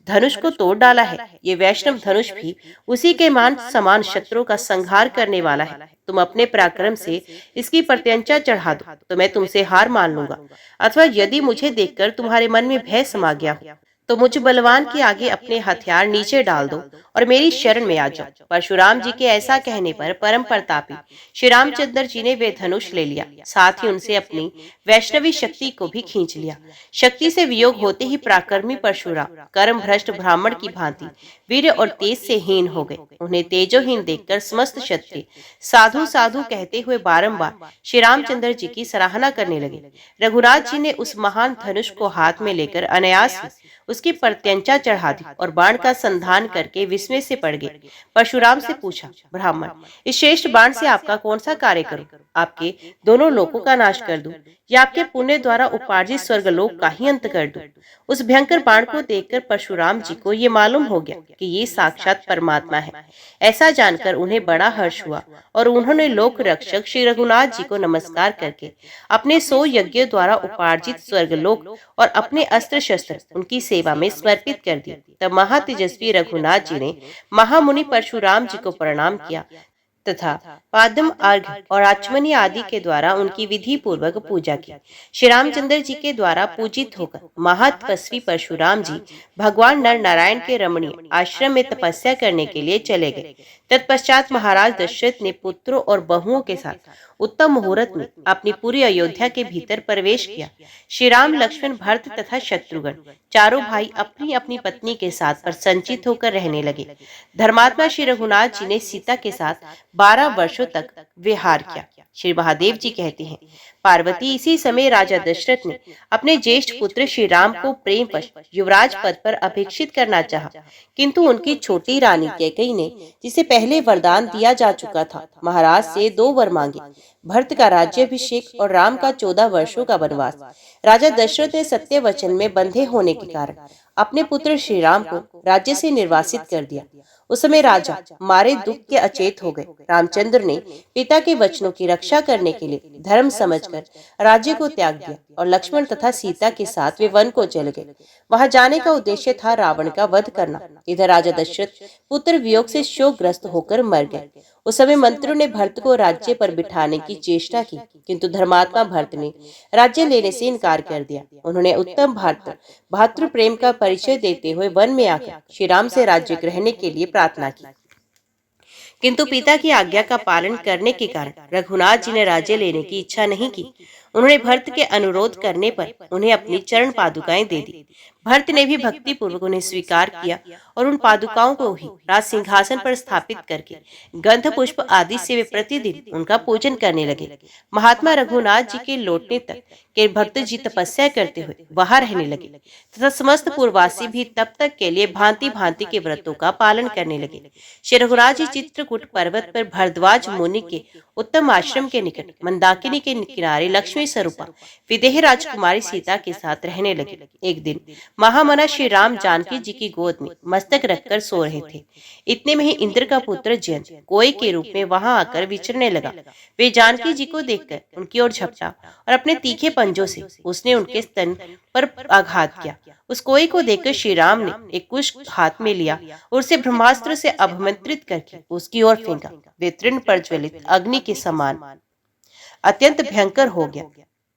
धनुष को तोड़ डाला है। ये वैष्णव धनुष भी उसी के मान समान शत्रुओं का संहार करने वाला है। तुम अपने पराक्रम से इसकी प्रत्यंचा चढ़ा दो तो मैं तुमसे हार मान लूंगा, अथवा यदि मुझे देखकर तुम्हारे मन में भय समा गया हो तो मुझ बलवान के आगे अपने हथियार नीचे डाल दो और मेरी शरण में आ जाओ। परशुराम जी के ऐसा कहने पर परम प्रतापी श्री रामचंद्र जी ने वे धनुष ले लिया, साथ ही उनसे अपनी वैष्णवी शक्ति को भी खींच लिया। शक्ति से वियोग होते ही पराक्रमी परशुराम कर्म भ्रष्ट ब्राह्मण की भांति वीर और तेज से हीन हो गए। उन्हें तेजोहीन देखकर समस्त क्षत्रिय साधु साधु कहते हुए बारंबार श्री रामचंद्र जी की सराहना करने लगे। रघुनाथ जी ने उस महान धनुष को हाथ में लेकर अनायास उसकी प्रत्यंचा चढ़ा दी और बाण का संधान करके विस्मय से पड़ गए। परशुराम से पूछा, ब्राह्मण, इस श्रेष्ठ बाण से आपका कौन सा कार्य करूं? आपके दोनों लोकों का नाश कर दूं या आपके पुण्य द्वारा उपार्जित स्वर्गलोक का ही अंत कर दूं? उस भयंकर बाण को देखकर परशुराम जी को ये मालूम हो गया कि ये साक्षात परमात्मा है। ऐसा जानकर उन्हें बड़ा हर्ष हुआ और उन्होंने लोक रक्षक श्री रघुनाथ जी को नमस्कार करके अपने 100 यज्ञों द्वारा उपार्जित स्वर्गलोक और अपने अस्त्र शस्त्र उनकी सेवा में समर्पित कर दिए। तब महातेजस्वी रघुनाथ जी ने महामुनि परशुराम जी को प्रणाम किया तथा पादम अर्घ और आचमनी आदि के द्वारा उनकी विधि पूर्वक पूजा की। श्री रामचंद्र जी के द्वारा पूजित होकर महातपस्वी परशुराम जी भगवान नर नारायण के रमणीय आश्रम में तपस्या करने के लिए चले गए। तत्पश्चात महाराज दशरथ ने पुत्रों और बहुओं के साथ उत्तम मुहूर्त में अपनी पूरी अयोध्या के भीतर प्रवेश किया। श्री राम, लक्ष्मण, भरत तथा शत्रुघ्न चारों भाई अपनी अपनी पत्नी के साथ प्रसन्नचित होकर रहने लगे। धर्मात्मा श्री रघुनाथ जी ने सीता के साथ 12 वर्षों तक विहार किया। श्री महादेव जी कहते हैं, पार्वती इसी समय राजा दशरथ ने अपने ज्येष्ठ पुत्र श्री राम को प्रेमवश युवराज पद पर अभिषिक्त करना चाहा, किंतु उनकी छोटी रानी कैकेयी ने, जिसे पहले वरदान दिया जा चुका था, महाराज से 2 वर मांगे, भरत का राज्याभिषेक और राम का 14 वर्षों का वनवास। राजा दशरथ ने सत्य वचन में बंधे होने के कारण अपने पुत्र श्री राम को राज्य से निर्वासित कर दिया। उस समय राजा मारे दुख के अचेत हो गए। रामचंद्र ने पिता के वचनों की रक्षा करने के लिए धर्म समझकर राज्य को त्याग दिया और लक्ष्मण तथा सीता के साथ वे वन को चले गए। वहां जाने का उद्देश्य था रावण का वध करना। इधर राजा दशरथ पुत्र वियोग से शोकग्रस्त होकर मर गए। उस समय मंत्रियों ने भरत को राज्य पर बिठाने की चेष्टा की, किंतु धर्मात्मा भरत ने राज्य लेने से इनकार कर दिया। उन्होंने उत्तम भातृ प्रेम का परिचय देते हुए वन में आकर श्री राम से राज्य ग्रहण के लिए प्रार्थना की, किंतु पिता की आज्ञा का पालन करने के कारण रघुनाथ जी ने राज्य लेने की इच्छा नहीं की। उन्होंने भरत के अनुरोध करने पर उन्हें अपनी चरण पादुकाएं दे दी। भरत ने भी भक्ति पूर्वक उन्हें स्वीकार किया और उन पादुकाओं को ही राज सिंहासन पर स्थापित करके गंध पुष्प आदि से वे प्रतिदिन उनका पूजन करने लगे। महात्मा रघुनाथ जी के लौटने तक के भक्त जी तपस्या करते हुए वहां रहने लगे तथा समस्त पूर्ववासी भी तब तक के लिए भांति भांति के व्रतों का पालन करने लगे। श्री रघुनाथ जी चित्रकूट पर्वत पर भरद्वाज मुनि के उत्तम आश्रम के निकट मंदाकिनी के किनारे लक्ष्मी स्वरूपा विदेह राजकुमारी सीता के साथ रहने लगे। एक दिन महामना श्री राम जानकी जी की गोद में मस्तक रखकर सो रहे थे। इतने में ही इंद्र का पुत्र जयंत कोई के रूप में वहां आकर विचरने लगा। वे जानकी जी को देखकर उनकी ओर झपटा और अपने तीखे पंजों से उसने उनके स्तन पर आघात किया। उस कोई को देखकर श्री राम ने एक कुश हाथ में लिया और उसे ब्रह्मास्त्र से अभिमंत्रित करके उसकी ओर फेंका। वे तृण पर ज्वलित अग्नि के समान अत्यंत भयंकर हो गया।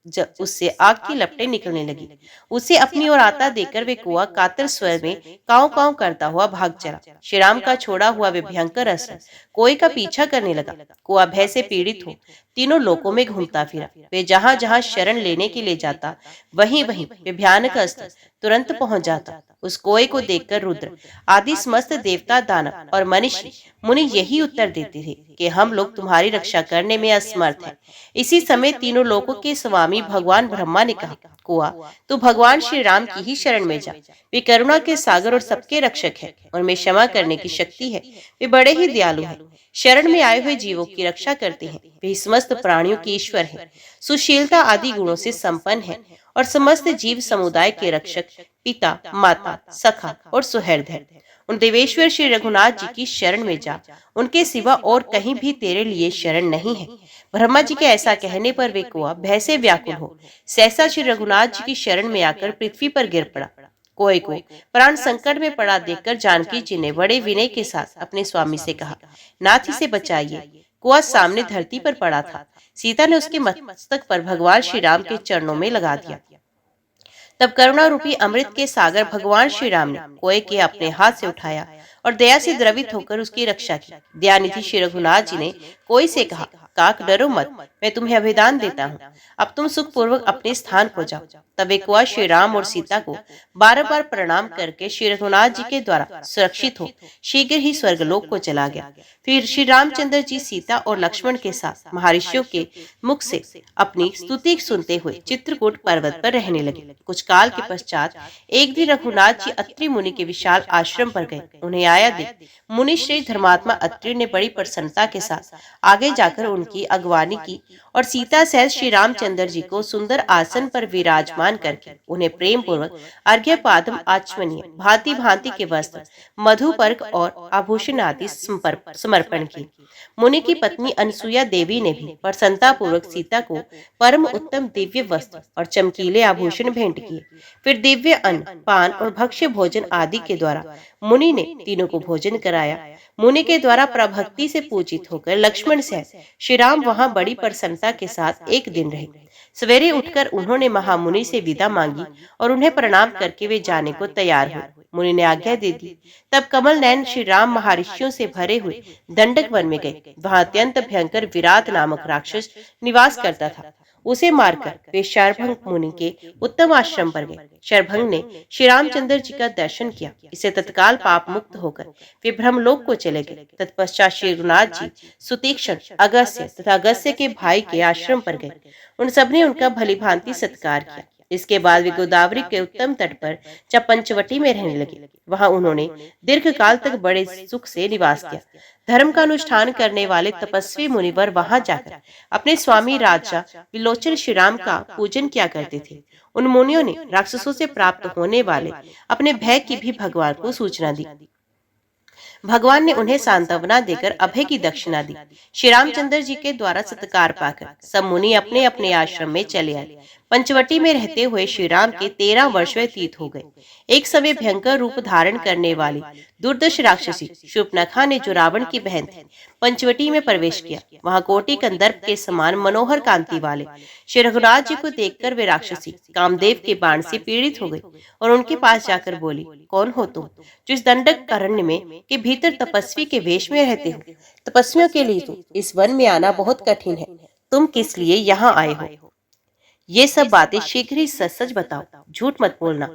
जब उससे आग की लपटें निकलने लगी, उसे अपनी ओर आता देखकर वे कुआ कातर स्वर में काव काव करता हुआ भाग चला। श्री राम का छोड़ा हुआ वे भयंकर अस्त्र कोई का पीछा करने लगा। कुआ भय से पीड़ित हो तीनों लोकों में घूमता फिरा। वे जहां जहां शरण लेने के लिए जाता वहीं वहीं वे भयानक अस्त्र तुरंत पहुंच जाता। उस कोई को देखकर रुद्र आदि समस्त देवता, दानव और मनुष्य मुनि यही उत्तर देते थे कि हम लोग तुम्हारी रक्षा करने में असमर्थ हैं। इसी समय तीनों लोकों के स्वामी भगवान ब्रह्मा ने कहा, कुआ तू भगवान श्री राम की ही शरण में जा। वे करुणा के सागर और सबके रक्षक है, उनमें क्षमा करने की शक्ति है। वे बड़े ही दयालु हैं, शरण में आए हुए जीवों की रक्षा करते हैं। वे समस्त प्राणियों के ईश्वर हैं, सुशीलता आदि गुणों से संपन्न है और समस्त जीव समुदाय के रक्षक, पिता, माता, सखा और सुहृद है। उन देवेश्वर श्री रघुनाथ जी की शरण में जा, उनके सिवा और कहीं भी तेरे लिए शरण नहीं है। ब्रह्मा जी के ऐसा कहने पर वे कुआ भय से व्याकुल हो सहसा श्री रघुनाथ जी की शरण में आकर पृथ्वी पर गिर पड़ा। कोए को प्राण संकट में पड़ा देखकर जानकी जी ने बड़े विनय के साथ अपने स्वामी से कहा, नाथ इसे बचाइए। कुआं सामने धरती पर पड़ा था। सीता ने उसके मस्तक पर भगवान श्री राम के चरणों में लगा दिया। तब करुणा रूपी अमृत के सागर भगवान श्री राम ने कोए के अपने हाथ से उठाया और दया से द्रवित होकर उसकी रक्षा की। दयानिधि श्री रघुनाथ जी ने कोई से कहा, काक डरो मत, मैं तुम्हें अभिदान देता हूँ, अब तुम सुखपूर्वक अपने स्थान को जाओ। तब एक कुआ श्री राम और सीता को बार बार प्रणाम करके श्री रघुनाथ जी के द्वारा सुरक्षित हो शीघ्र ही स्वर्गलोक को चला गया। फिर श्री रामचंद्र जी सीता और लक्ष्मण के साथ महर्षियों के मुख से अपनी स्तुति सुनते हुए चित्रकूट पर्वत पर रहने लगे। कुछ काल के पश्चात एक दिन रघुनाथ जी अत्रि मुनि के विशाल आश्रम पर गए। उन्हें आया देख मुनि श्री धर्मात्मा अत्रि ने बड़ी प्रसन्नता के साथ आगे जाकर उनकी अगवानी की और सीता सहित श्री रामचंद्र जी को सुंदर आसन पर विराजमान करके उन्हें प्रेम पूर्वक अर्घ्य पादम आचमनीय भांति भांति के वस्त्र मधुपर्क और आभूषण आदि समर्पण की। मुनि की पत्नी अनसुया देवी ने भी प्रसन्नता पूर्वक सीता को परम उत्तम दिव्य वस्त्र और चमकीले आभूषण भेंट किए। फिर दिव्य अन्न पान और भक्ष्य भोजन आदि के द्वारा मुनि ने तीनों को भोजन कराया। मुनि के द्वारा प्रभक्ति से पूजित होकर लक्ष्मण से श्री राम वहां बड़ी प्रसन्नता के साथ एक दिन रहे। सवेरे उठकर उन्होंने महामुनि से विदा मांगी और उन्हें प्रणाम करके वे जाने को तैयार हुए। मुनि ने आज्ञा दे दी। तब कमल नयन श्री राम महर्षियों से भरे हुए दंडक वन में गए। वहां अत्यंत भयंकर विराट नामक राक्षस निवास करता था। उसे मारकर वे शरभंग मुनि के उत्तम आश्रम पर गए। शरभंग ने श्री रामचंद्र जी का दर्शन किया। इसे तत्काल पाप मुक्त होकर वे ब्रह्मलोक को चले गए। तत्पश्चात श्री रघुनाथ जी सुतीक्षण अगस्त्य तथा अगस्त्य के भाई के आश्रम पर गए। उन सबने उनका भलीभांति सत्कार किया। इसके बाद वे गोदावरी के उत्तम तट पर पंचवटी में रहने लगे। वहां उन्होंने दीर्घ काल तक बड़े सुख से निवास किया। धर्म का अनुष्ठान करने वाले तपस्वी मुनिवर वहां जाकर अपने स्वामी राजा विलोचन श्री राम का पूजन किया करते थे। उन मुनियों ने राक्षसों से प्राप्त होने वाले अपने भय की भी भगवान को सूचना दी। भगवान ने उन्हें सांत्वना देकर अभय की दक्षिणा दी। श्री रामचंद्र जी के द्वारा सत्कार पाकर सब मुनि अपने अपने आश्रम में चले आए। पंचवटी में रहते हुए श्री राम के 13 वर्ष व्यतीत हो गए। एक समय भयंकर रूप धारण करने वाली दुर्दश राक्षसी शूर्पणखा ने, जो रावण की बहन थी, पंचवटी में प्रवेश किया। वहां कोटि कंदर्प के समान मनोहर कांति वाले श्री रघुनाथ जी को देखकर वे राक्षसी कामदेव के बाण से पीड़ित हो गई और उनके पास जाकर बोली, कौन हो तुम जो इस दंडक कारण्य में के भीतर तपस्वी के वेश में रहते हो? तपस्वियों के लिए तो इस वन में आना बहुत कठिन है। तुम किस लिए यहाँ आए हो? ये सब बातें शीघ्र ही सच सच बताओ, झूठ मत बोलना।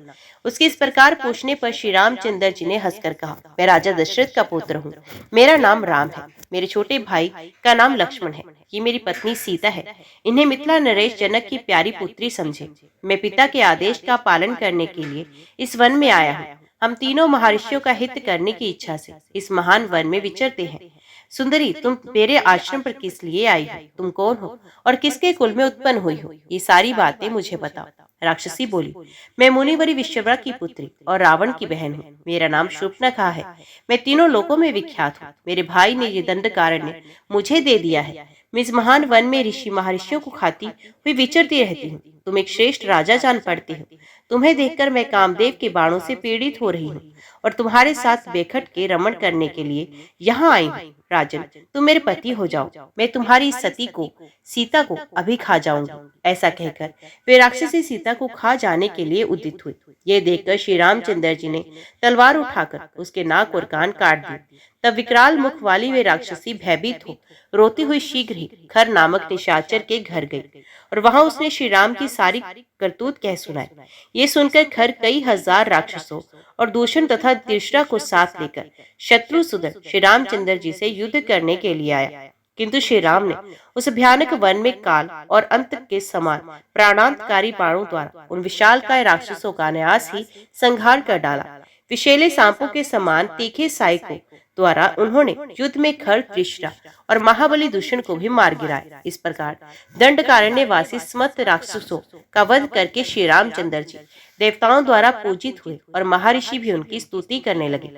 उसके इस प्रकार पूछने पर श्री रामचंद्र जी ने हंसकर कहा, मैं राजा दशरथ का पुत्र हूँ। मेरा नाम राम है। मेरे छोटे भाई का नाम लक्ष्मण है। ये मेरी पत्नी सीता है। इन्हें मिथिला नरेश जनक की प्यारी पुत्री समझे। मैं पिता के आदेश का पालन करने के लिए इस वन में आया हूँ। हम तीनों महर्षियों का हित करने की इच्छा से इस महान वन में विचरते हैं। सुंदरी, तुम मेरे आश्रम पर किस लिए आई हो? तुम कौन हो और किसके कुल में उत्पन्न हुई हो? ये सारी बातें मुझे बताओ। राक्षसी बोली, मैं मुनिवरी विश्वव्रा की पुत्री और रावण की बहन हूँ। मेरा नाम शूर्पणखा है। मैं तीनों लोकों में विख्यात हूँ। मेरे भाई ने ये दंडकारण्य मुझे दे दिया है। मैं इस महान वन में ऋषि महर्षियों को खाती हुई विचरती रहती हूँ। तुम एक श्रेष्ठ राजा जान पड़ते हो। तुम्हें देखकर मैं कामदेव के बाणों से पीड़ित हो रही हूँ और तुम्हारे साथ बेखट के रमण करने के लिए यहाँ आई हूँ। राजन, तुम मेरे पति हो जाओ। मैं तुम्हारी सती को सीता को अभी खा जाऊंगी। ऐसा कहकर वे राक्षसी सीता को खा जाने के लिए उद्यत हुई। ये देखकर श्री रामचंद्र जी ने तलवार उठाकर उसके नाक और कान काट दिए। तब विकराल मुख वाली वे राक्षसी भयभीत हो रोती हुई शीघ्र ही खर नामक निशाचर के घर गई और वहां उसने श्री राम की सारी करतूत कह सुनाई। ये सुनकर खर कई हजार राक्षसों और दूषण तथा तीसरा को साथ लेकर शत्रु सुदन श्री रामचंद्र जी से युद्ध करने के लिए आया। किंतु श्री राम ने उस भयानक वन में काल और अंत के समान प्राणांतकारी बाणों द्वारा उन विशालकाय राक्षसों का अनायास ही संहार कर डाला। विषैले सांपों के समान तीखे साइकों द्वारा उन्होंने युद्ध में खर त्रिशरा और महाबली दूषण को भी मार गिराया। इस प्रकार दंडकारण्य वासी समस्त राक्षसों का वध करके श्री रामचंद्र जी देवताओं द्वारा पूजित हुए और महर्षि भी उनकी स्तुति करने लगे।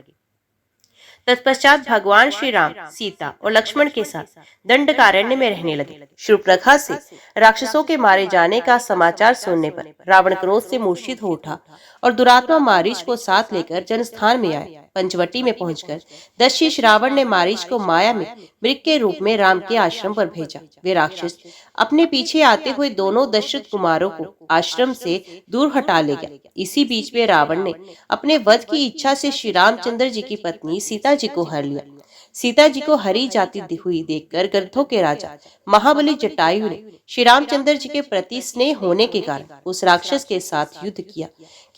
तत्पश्चात भगवान श्री राम, सीता और लक्ष्मण के साथ दंडकारण्य में रहने लगे। शूर्पणखा से राक्षसों के मारे जाने का समाचार सुनने पर रावण क्रोध से मूर्छित हो उठा और दुरात्मा मारीच को साथ लेकर जनस्थान में आए। पंचवटी में पहुंचकर दशशीष रावण ने मारीच को माया में मृग के रूप में राम के आश्रम पर भेजा। वे राक्षस अपने पीछे आते हुए दोनों दशरथ कुमारों को आश्रम से दूर हटा ले गया। इसी बीच में रावण ने अपने वध की इच्छा से श्री रामचंद्र जी की पत्नी सीता जी को हर लिया। सीता जी को हरी जाती हुई देखकर गर्थों के राजा महाबली जटायु ने श्री रामचंद्र जी के प्रति स्नेह होने के कारण उस राक्षस के साथ युद्ध किया,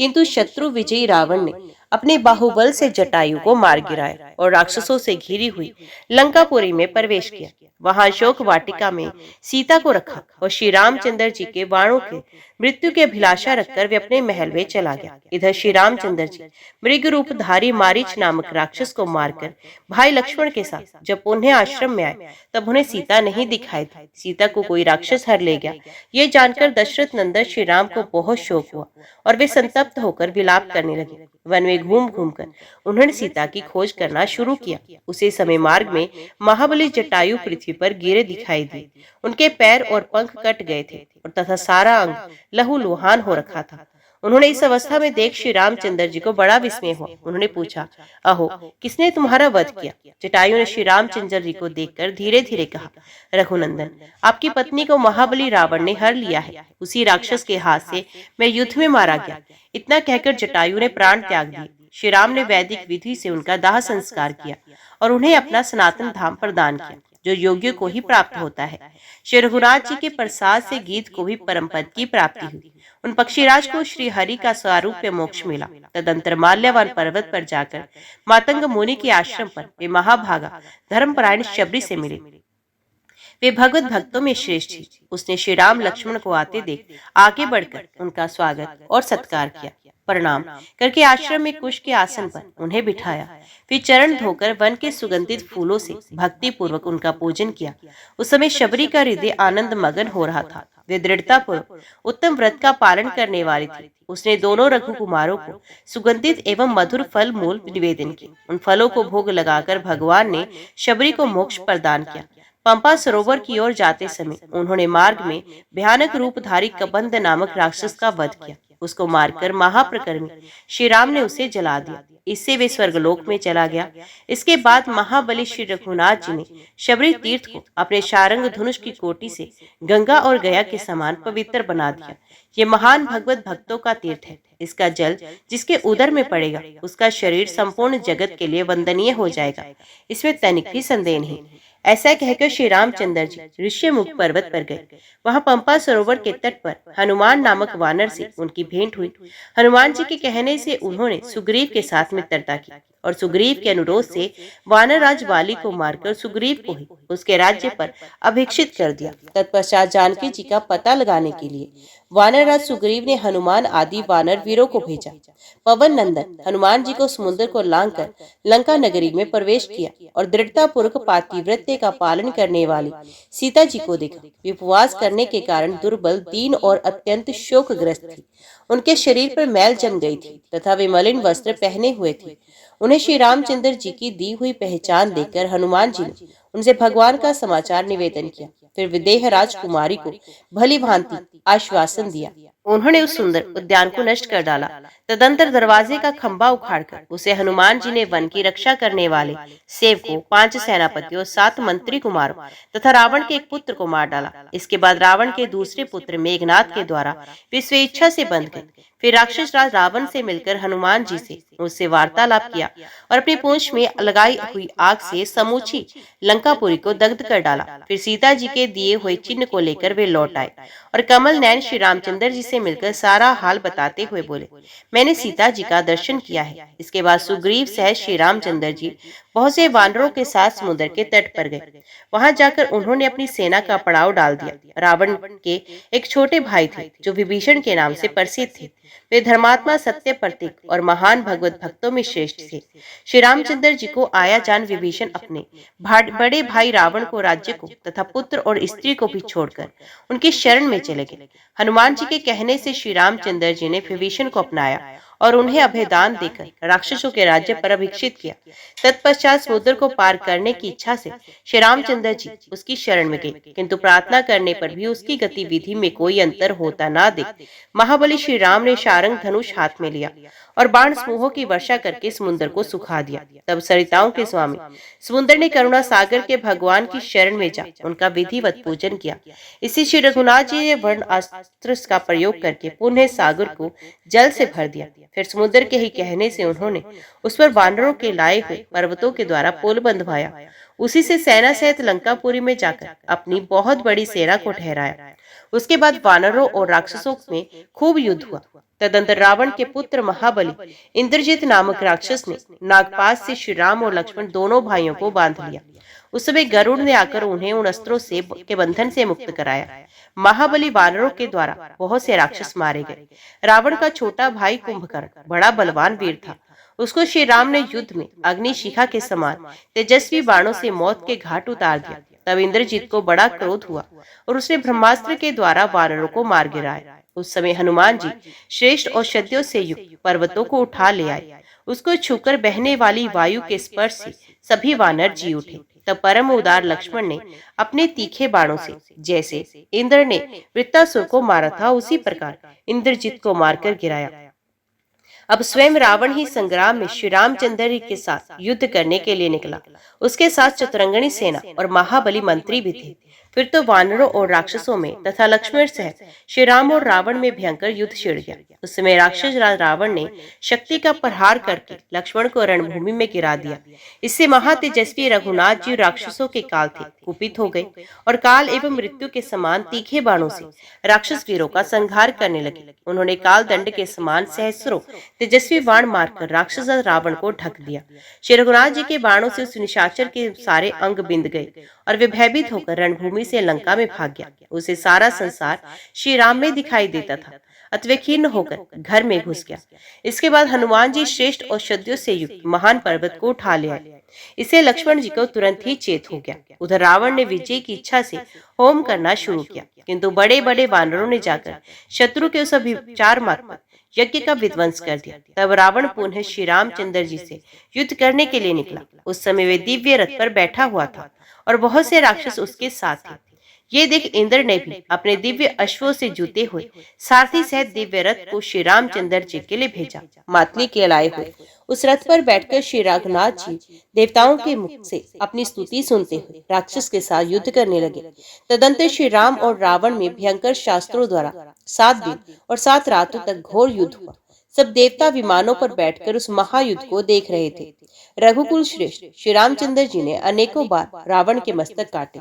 किंतु शत्रु विजयी रावण ने अपने बाहुबल से जटायु को मार गिराया और राक्षसों से घिरी हुई लंकापुरी में प्रवेश किया। वहां अशोक वाटिका में सीता को रखा और श्री रामचंद्र जी के बाणों के मृत्यु की अभिलाषा रखकर वे अपने महल में चला गया। इधर श्री रामचंद्र जी मृग रूपधारी मारीच नामक राक्षस को मारकर भाई लक्ष्मण के साथ जब पुनः आश्रम में आए तब उन्हें सीता नहीं दिखाई दी। सीता को कोई राक्षस हर ले गया। ये जानकर दशरथ नंदन श्री राम को बहुत शोक हुआ और वे संतप्त होकर विलाप करने लगे। वन में घूम घूम कर उन्होंने सीता की खोज करना शुरू किया। उसी समय मार्ग में महाबली जटायु पृथ्वी पर गिरे दिखाई दिए। उनके पैर और पंख कट गए थे और तथा सारा अंग लहूलुहान हो रखा था। उन्होंने इस अवस्था में देख श्री रामचंद्र जी को बड़ा विस्मय हुआ। उन्होंने पूछा, अहो, किसने तुम्हारा वध किया? जटायु ने श्री रामचंद्र जी को देखकर धीरे धीरे कहा, रघुनंदन, आपकी पत्नी को महाबली रावण ने हर लिया है। उसी राक्षस के हाथ से मैं युद्ध में मारा गया। इतना कहकर जटायु ने प्राण त्याग दिए। श्री राम ने वैदिक विधि से उनका दाह संस्कार किया और उन्हें अपना सनातन धाम प्रदान किया, जो योगियों को ही प्राप्त होता है। श्री रघुनाथ जी के प्रसाद से गीत को भी परम पद की प्राप्ति हुई। उन पक्षीराज को श्री हरि का स्वारूप्य मोक्ष मिला। तदंतर माल्यवान पर्वत पर जाकर मातंग मुनि के आश्रम पर वे महाभागा धर्मपरायण शबरी से मिले। वे भगवत भक्तों में श्रेष्ठ थी। उसने श्री राम लक्ष्मण को आते देख आगे बढ़कर उनका स्वागत और सत्कार किया। प्रणाम करके आश्रम में कुश के आसन पर उन्हें बिठाया। फिर चरण धोकर वन के सुगंधित फूलों से भक्ति पूर्वक उनका पूजन किया। उस समय शबरी का हृदय आनंद मगन हो रहा था। वे दृढ़ता पूर्वक उत्तम व्रत का पालन करने वाली थी। उसने दोनों रघु कुमारों को सुगंधित एवं मधुर फल मूल निवेदन किए। उन फलों को भोग लगाकर भगवान ने शबरी को मोक्ष प्रदान किया। पंपा सरोवर की ओर जाते समय उन्होंने मार्ग में भयानक रूपधारी कबंध नामक राक्षस का वध किया। उसको मारकर महाप्रकर्मी श्री राम ने उसे जला दिया। इससे वे स्वर्गलोक में चला गया। इसके बाद महाबली श्री रघुनाथ जी ने शबरी तीर्थ को अपने शारंग धनुष की कोटि से गंगा और गया के समान पवित्र बना दिया। ये महान भगवत भक्तों का तीर्थ है। इसका जल जिसके उदर में पड़ेगा उसका शरीर संपूर्ण जगत के लिए वंदनीय हो जाएगा। इसमें तनिक भी संदेह नहीं। ऐसा कहकर श्री रामचंद्र जी ऋष्यमुख पर्वत पर गए। वहां पंपा सरोवर के तट पर हनुमान नामक वानर से उनकी भेंट हुई। हनुमान जी के कहने से उन्होंने सुग्रीव के साथ मित्रता की और सुग्रीव के अनुरोध से वानर राज वाली को मारकर सुग्रीव को ही उसके राज्य पर अभिषिक्त कर दिया। तत्पश्चात जानकी जी का पता लगाने के लिए वानर राज सुग्रीव ने हनुमान आदि वानर वीरों को भेजा। पवन नंदन हनुमान जी को समुद्र को लांघकर लंका नगरी में प्रवेश किया और दृढ़ता पूर्वक पातिव्रत्य का पालन करने वाली सीता जी को देखा। वे उपवास करने के कारण दुर्बल, दीन और अत्यंत शोकग्रस्त थी। उनके शरीर पर मैल जम गई थी तथा वे मलिन वस्त्र पहने हुए थे। उन्हें श्री रामचंद्र जी की दी हुई पहचान देकर हनुमान जी ने उनसे भगवान का समाचार निवेदन किया। फिर विदेह राजकुमारी को भली भांति आश्वासन दिया। उन्होंने उस सुंदर उद्यान को नष्ट कर डाला। तदंतर दरवाजे का खंभा उखाड़कर उसे हनुमान जी ने वन की रक्षा करने वाले सेवकों, 5 सेनापतियों, 7 मंत्री कुमारों तथा रावण के एक पुत्र को मार डाला। इसके बाद रावण के दूसरे पुत्र मेघनाथ के द्वारा वे स्वेच्छा से बंध गए। फिर राक्षस राज रावण से मिलकर हनुमान जी से उससे वार्तालाप किया और अपनी पूंछ में लगाई हुई आग से समूची लंकापुरी को दग्ध कर डाला। फिर सीता जी के दिए हुए चिन्ह को लेकर वे लौट आए और कमल नयन श्री रामचंद्र जी से मिलकर सारा हाल बताते हुए बोले, मैंने सीता जी का दर्शन किया है। इसके बाद सुग्रीव सहित श्री रामचंद्र जी बहुत से वानरों के साथ समुद्र के तट पर गए। वहां जाकर उन्होंने अपनी सेना का पड़ाव डाल दिया। रावण के एक छोटे भाई थे जो विभीषण के नाम से प्रसिद्ध थे। वे धर्मात्मा, सत्य प्रतीक और महान भगवत भक्तों में श्रेष्ठ थे। श्री रामचंद्र जी को आया जान विभीषण अपने बड़े भाई रावण को, राज्य को तथा पुत्र और स्त्री को भी छोड़कर उनकी शरण में चले गए। हनुमान जी के कहने से श्री रामचंद्र जी ने विभीषण को अपनाया और उन्हें अभयदान देकर राक्षसों के राज्य पर अभिषिक्त किया। तत्पश्चात समुद्र को पार करने की इच्छा से श्री रामचंद्र जी उसकी शरण में गए, किंतु प्रार्थना करने पर भी उसकी गतिविधि में कोई अंतर होता ना देख महाबली श्री राम ने शारंग धनुष हाथ में लिया और बाण समूहों की वर्षा करके समुद्र को सुखा दिया। तब सरिताओं के स्वामी समुद्र ने करुणा सागर के भगवान की शरण में जा उनका विधिवत पूजन किया। इसी श्री रघुनाथ जी ने वर्ण अस्त्र का प्रयोग करके पुनः सागर को जल से भर दिया। फिर समुद्र के ही कहने से उन्होंने उस पर वानरों के लाए हुए पर्वतों के द्वारा पुल बंधवाया। उसी से सेना सहित लंकापुरी में जाकर अपनी बहुत बड़ी सेना को ठहराया। उसके बाद वानरों और राक्षसों में खूब युद्ध हुआ। तदंतर रावण के पुत्र महाबली इंद्रजित नामक राक्षस ने नागपाश से श्री राम और लक्ष्मण दोनों भाइयों को बांध लिया। उस समय गरुड़ ने आकर उन्हें उन अस्त्रों से के बंधन से मुक्त कराया। महाबली वानरों के द्वारा बहुत से राक्षस मारे गए। रावण का छोटा भाई कुंभकर्ण बड़ा बलवान वीर था। उसको श्री राम ने युद्ध में अग्निशिखा के समान तेजस्वी बाणों से मौत के घाट उतार दिया। तब इंद्रजीत को बड़ा क्रोध हुआ और उसने ब्रह्मास्त्र के द्वारा वानरों को मार गिराया। उस समय हनुमान जी श्रेष्ठ औषधियों से युक्त पर्वतों को उठा ले आए। उसको छूकर बहने वाली वायु के स्पर्श से सभी वानर जी उठे। तब परम उदार लक्ष्मण ने अपने तीखे बाणों से जैसे इंद्र ने वृत्तासुर को मारा था उसी प्रकार इंद्रजीत को मारकर गिराया। अब स्वयं रावण ही संग्राम में श्री रामचंद्र के साथ युद्ध करने के लिए निकला। उसके साथ चतुरंगनी सेना और महाबली मंत्री भी थे। फिर तो वानरों और राक्षसों में तथा लक्ष्मण सहित श्री राम और रावण में भयंकर युद्ध छिड़ गया। उस समय राक्षस रावण ने शक्ति का प्रहार करके लक्ष्मण को रणभूमि में गिरा दिया। इससे महातेजस्वी रघुनाथ जी राक्षसों के काल थे कुपित हो गए और काल एवं मृत्यु के समान तीखे बाणों से राक्षस वीरों का संहार करने लगे। उन्होंने काल दंड के समान सहस्रों तेजस्वी बाण मारकर राक्षस रावण को ढक दिया। श्री रघुनाथ जी के बाणों से उस निशाचर के सारे अंग बिंद गए और वे भयभीत होकर रणभूमि से लंका में भाग गया। उसे सारा संसार श्री राम में दिखाई देता था, अतः खीर्ण होकर घर में घुस गया। इसके बाद हनुमान जी श्रेष्ठ औषधियों से युक्त महान पर्वत को उठा ले आए। इसे लक्ष्मण जी को तुरंत ही चेत हो गया। उधर रावण ने विजय की इच्छा से होम करना शुरू किया, किंतु बड़े बड़े वानरों ने जाकर शत्रु के उस अभिचार मार्ग यज्ञ का विध्वंस कर दिया। तब रावण पुनः श्री रामचंद्र जी से युद्ध करने के लिए निकला। उस समय वे दिव्य रथ पर बैठा हुआ था और बहुत से राक्षस उसके साथ थे। ये देख इंद्र ने भी अपने दिव्य अश्वों से जुते हुए सारथी सहित दिव्य रथ को श्री रामचंद्र जी के लिए भेजा। मातली के लाए हुए उस रथ पर बैठकर श्री रघुनाथ जी देवताओं के मुख से अपनी स्तुति सुनते हुए राक्षस के साथ युद्ध करने लगे। तदंतर श्री राम और रावण में भयंकर शास्त्रों द्वारा 7 दिन और 7 रातों तक घोर युद्ध हुआ। सब देवता विमानों पर बैठकर उस महायुद्ध को देख रहे थे। रघुकुल श्रेष्ठ श्री रामचंद्र जी ने अनेकों बार रावण के मस्तक काटे,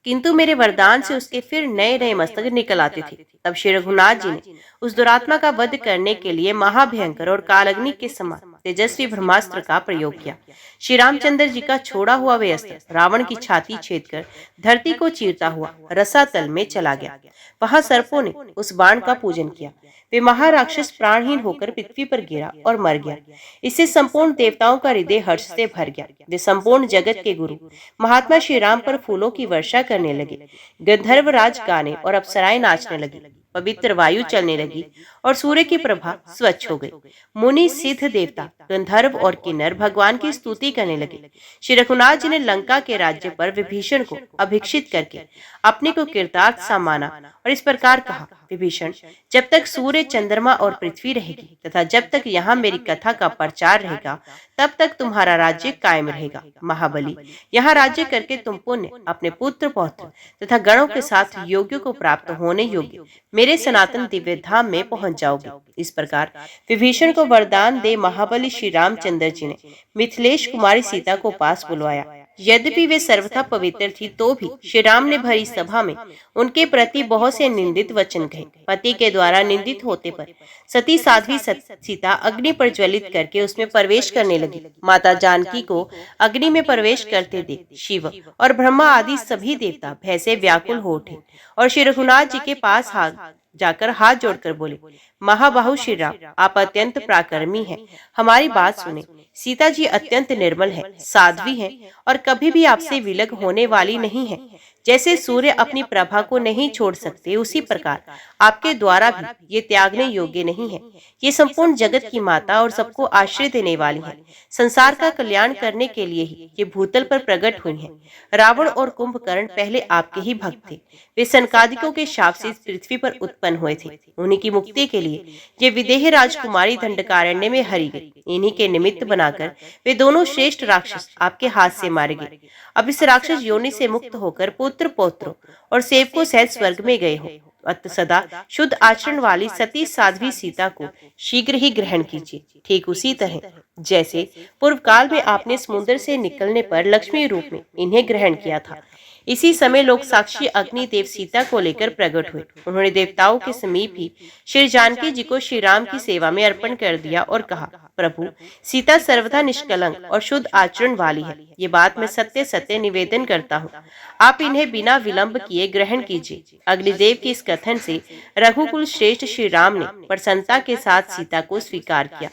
किंतु मेरे वरदान से उसके फिर नए नए मस्तक निकल आते थे। तब श्री रघुनाथ जी ने उस दुरात्मा का वध करने के लिए महाभयंकर और कालअग्नि के समान तेजस्वी ब्रह्मास्त्र का प्रयोग किया। श्री रामचंद्र जी का छोड़ा हुआ वे अस्त्र रावण की छाती छेद कर धरती को चीरता हुआ रसातल में चला गया। वहां सर्पों ने उस बाण का पूजन किया। वे महाराक्षस प्राणहीन होकर पृथ्वी पर गिरा और मर गया। इससे संपूर्ण देवताओं का हृदय हर्ष से भर गया। वे संपूर्ण जगत के गुरु महात्मा श्री राम पर फूलों की वर्षा करने लगे। गंधर्वराज गाने और अप्सराएं नाचने लगी। पवित्र वायु चलने लगी और सूर्य की प्रभा स्वच्छ हो गई। मुनि सिद्ध देवता गंधर्व और किन्नर भगवान की स्तुति करने लगे। श्री रघुनाथ जी ने लंका के राज्य पर विभीषण को अभिषिक्त करके अपने को कृतार्थ सा माना और इस प्रकार कहा, विभीषण, जब तक सूर्य चंद्रमा और पृथ्वी रहेगी तथा जब तक यहाँ मेरी कथा का प्रचार रहेगा तब तक तुम्हारा राज्य कायम रहेगा। महाबली, यहाँ राज्य करके तुम पुण्य अपने पुत्र पौत्र तथा गणों के साथ योग्यों को प्राप्त होने योग्य मेरे सनातन दिव्य धाम में पहुंच जाओगे। इस प्रकार विभीषण को वरदान दे महाबली श्री रामचंद्र जी ने मिथिलेश कुमारी सीता को पास बुलवाया। यद्यपि वे सर्वथा पवित्र थी तो भी श्री राम ने भरी सभा में उनके प्रति बहुत से निंदित वचन कहे। पति के द्वारा निंदित होते पर सती साध्वी सीता अग्नि पर ज्वलित करके उसमें प्रवेश करने लगी। माता जानकी को अग्नि में प्रवेश करते देख शिव और ब्रह्मा आदि सभी देवता भय से व्याकुल हो उठे और श्री रघुनाथ जी के पास जाकर हाथ जोड़कर बोले, महाबाहु श्री राम, आप अत्यंत पराक्रमी हैं, हमारी बात सुने। सीता जी अत्यंत निर्मल है, साध्वी हैं और कभी भी आपसे विलग होने वाली नहीं है। जैसे सूर्य अपनी प्रभा को नहीं छोड़ सकते, उसी प्रकार आपके द्वारा भी ये त्यागने योग्य नहीं है। ये संपूर्ण जगत की माता और सबको आश्रय देने वाली है। संसार का कल्याण करने के लिए ही ये भूतल पर प्रकट हुई हैं। रावण और कुंभकर्ण पहले आपके ही भक्त थे। वे सनकादिकों के शाप से इस पृथ्वी पर उत्पन्न हुए थे। उन्हीं की मुक्ति के लिए ये विदेह राजकुमारी दंडकारण्य में हरी गई। इन्हीं के निमित्त बनाकर वे दोनों श्रेष्ठ राक्षस आपके हाथ से मारे गए। अब इस राक्षस योनि से मुक्त होकर पुत्र पौत्रों और सेवकों सहित स्वर्ग में गए हो। अत सदा शुद्ध आचरण वाली सती साध्वी सीता को शीघ्र ही ग्रहण कीजिए। ठीक उसी तरह जैसे पूर्व काल में आपने समुद्र से निकलने पर लक्ष्मी रूप में इन्हें ग्रहण किया था, इसी समय लोक साक्षी अग्निदेव सीता को लेकर प्रकट हुए। उन्होंने देवताओं के समीप ही श्री जानकी जी को श्री राम की सेवा में अर्पण कर दिया और कहा, प्रभु, सीता सर्वथा निष्कलंक और शुद्ध आचरण वाली है। ये बात मैं सत्य सत्य निवेदन करता हूँ। आप इन्हें बिना विलंब किए ग्रहण कीजिए। अग्निदेव के इस कथन से रघुकुल श्रेष्ठ श्री राम ने प्रसन्नता के साथ सीता को स्वीकार किया।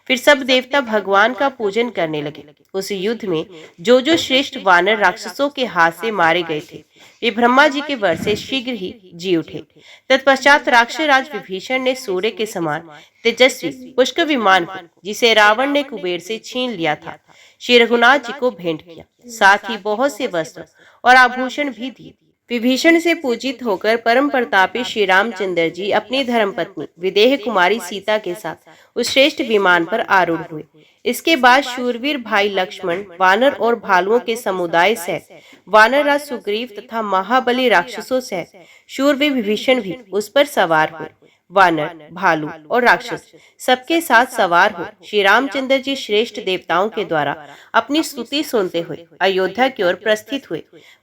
फिर सब देवता भगवान का पूजन करने लगे। उस युद्ध में जो श्रेष्ठ वानर राक्षसों के हाथ से मारे गए थे, वे ब्रह्मा जी के वर से शीघ्र ही जी उठे। तत्पश्चात राक्षसराज विभीषण ने सूर्य के समान तेजस्वी पुष्कर विमान को, जिसे रावण ने कुबेर से छीन लिया था, श्री रघुनाथ जी को भेंट किया। साथ ही बहुत से वस्त्र और आभूषण भी दिए। विभीषण से पूजित होकर परम प्रतापी श्री रामचंद्र जी अपनी धर्मपत्नी विदेह कुमारी सीता के साथ उस श्रेष्ठ विमान पर आरूढ़ हुए। इसके बाद शूरवीर भाई लक्ष्मण, वानर और भालुओं के समुदाय सहित वानर राज सुग्रीव तथा महाबली राक्षसों सहित शूरवीर विभीषण भी उस पर सवार हुए। वानर, भालू और राक्षस सबके साथ सवार हो श्री रामचंद्र जी श्रेष्ठ देवताओं के द्वारा अपनी स्तुति सुनते हुए अयोध्या की ओर प्रस्थित हुए।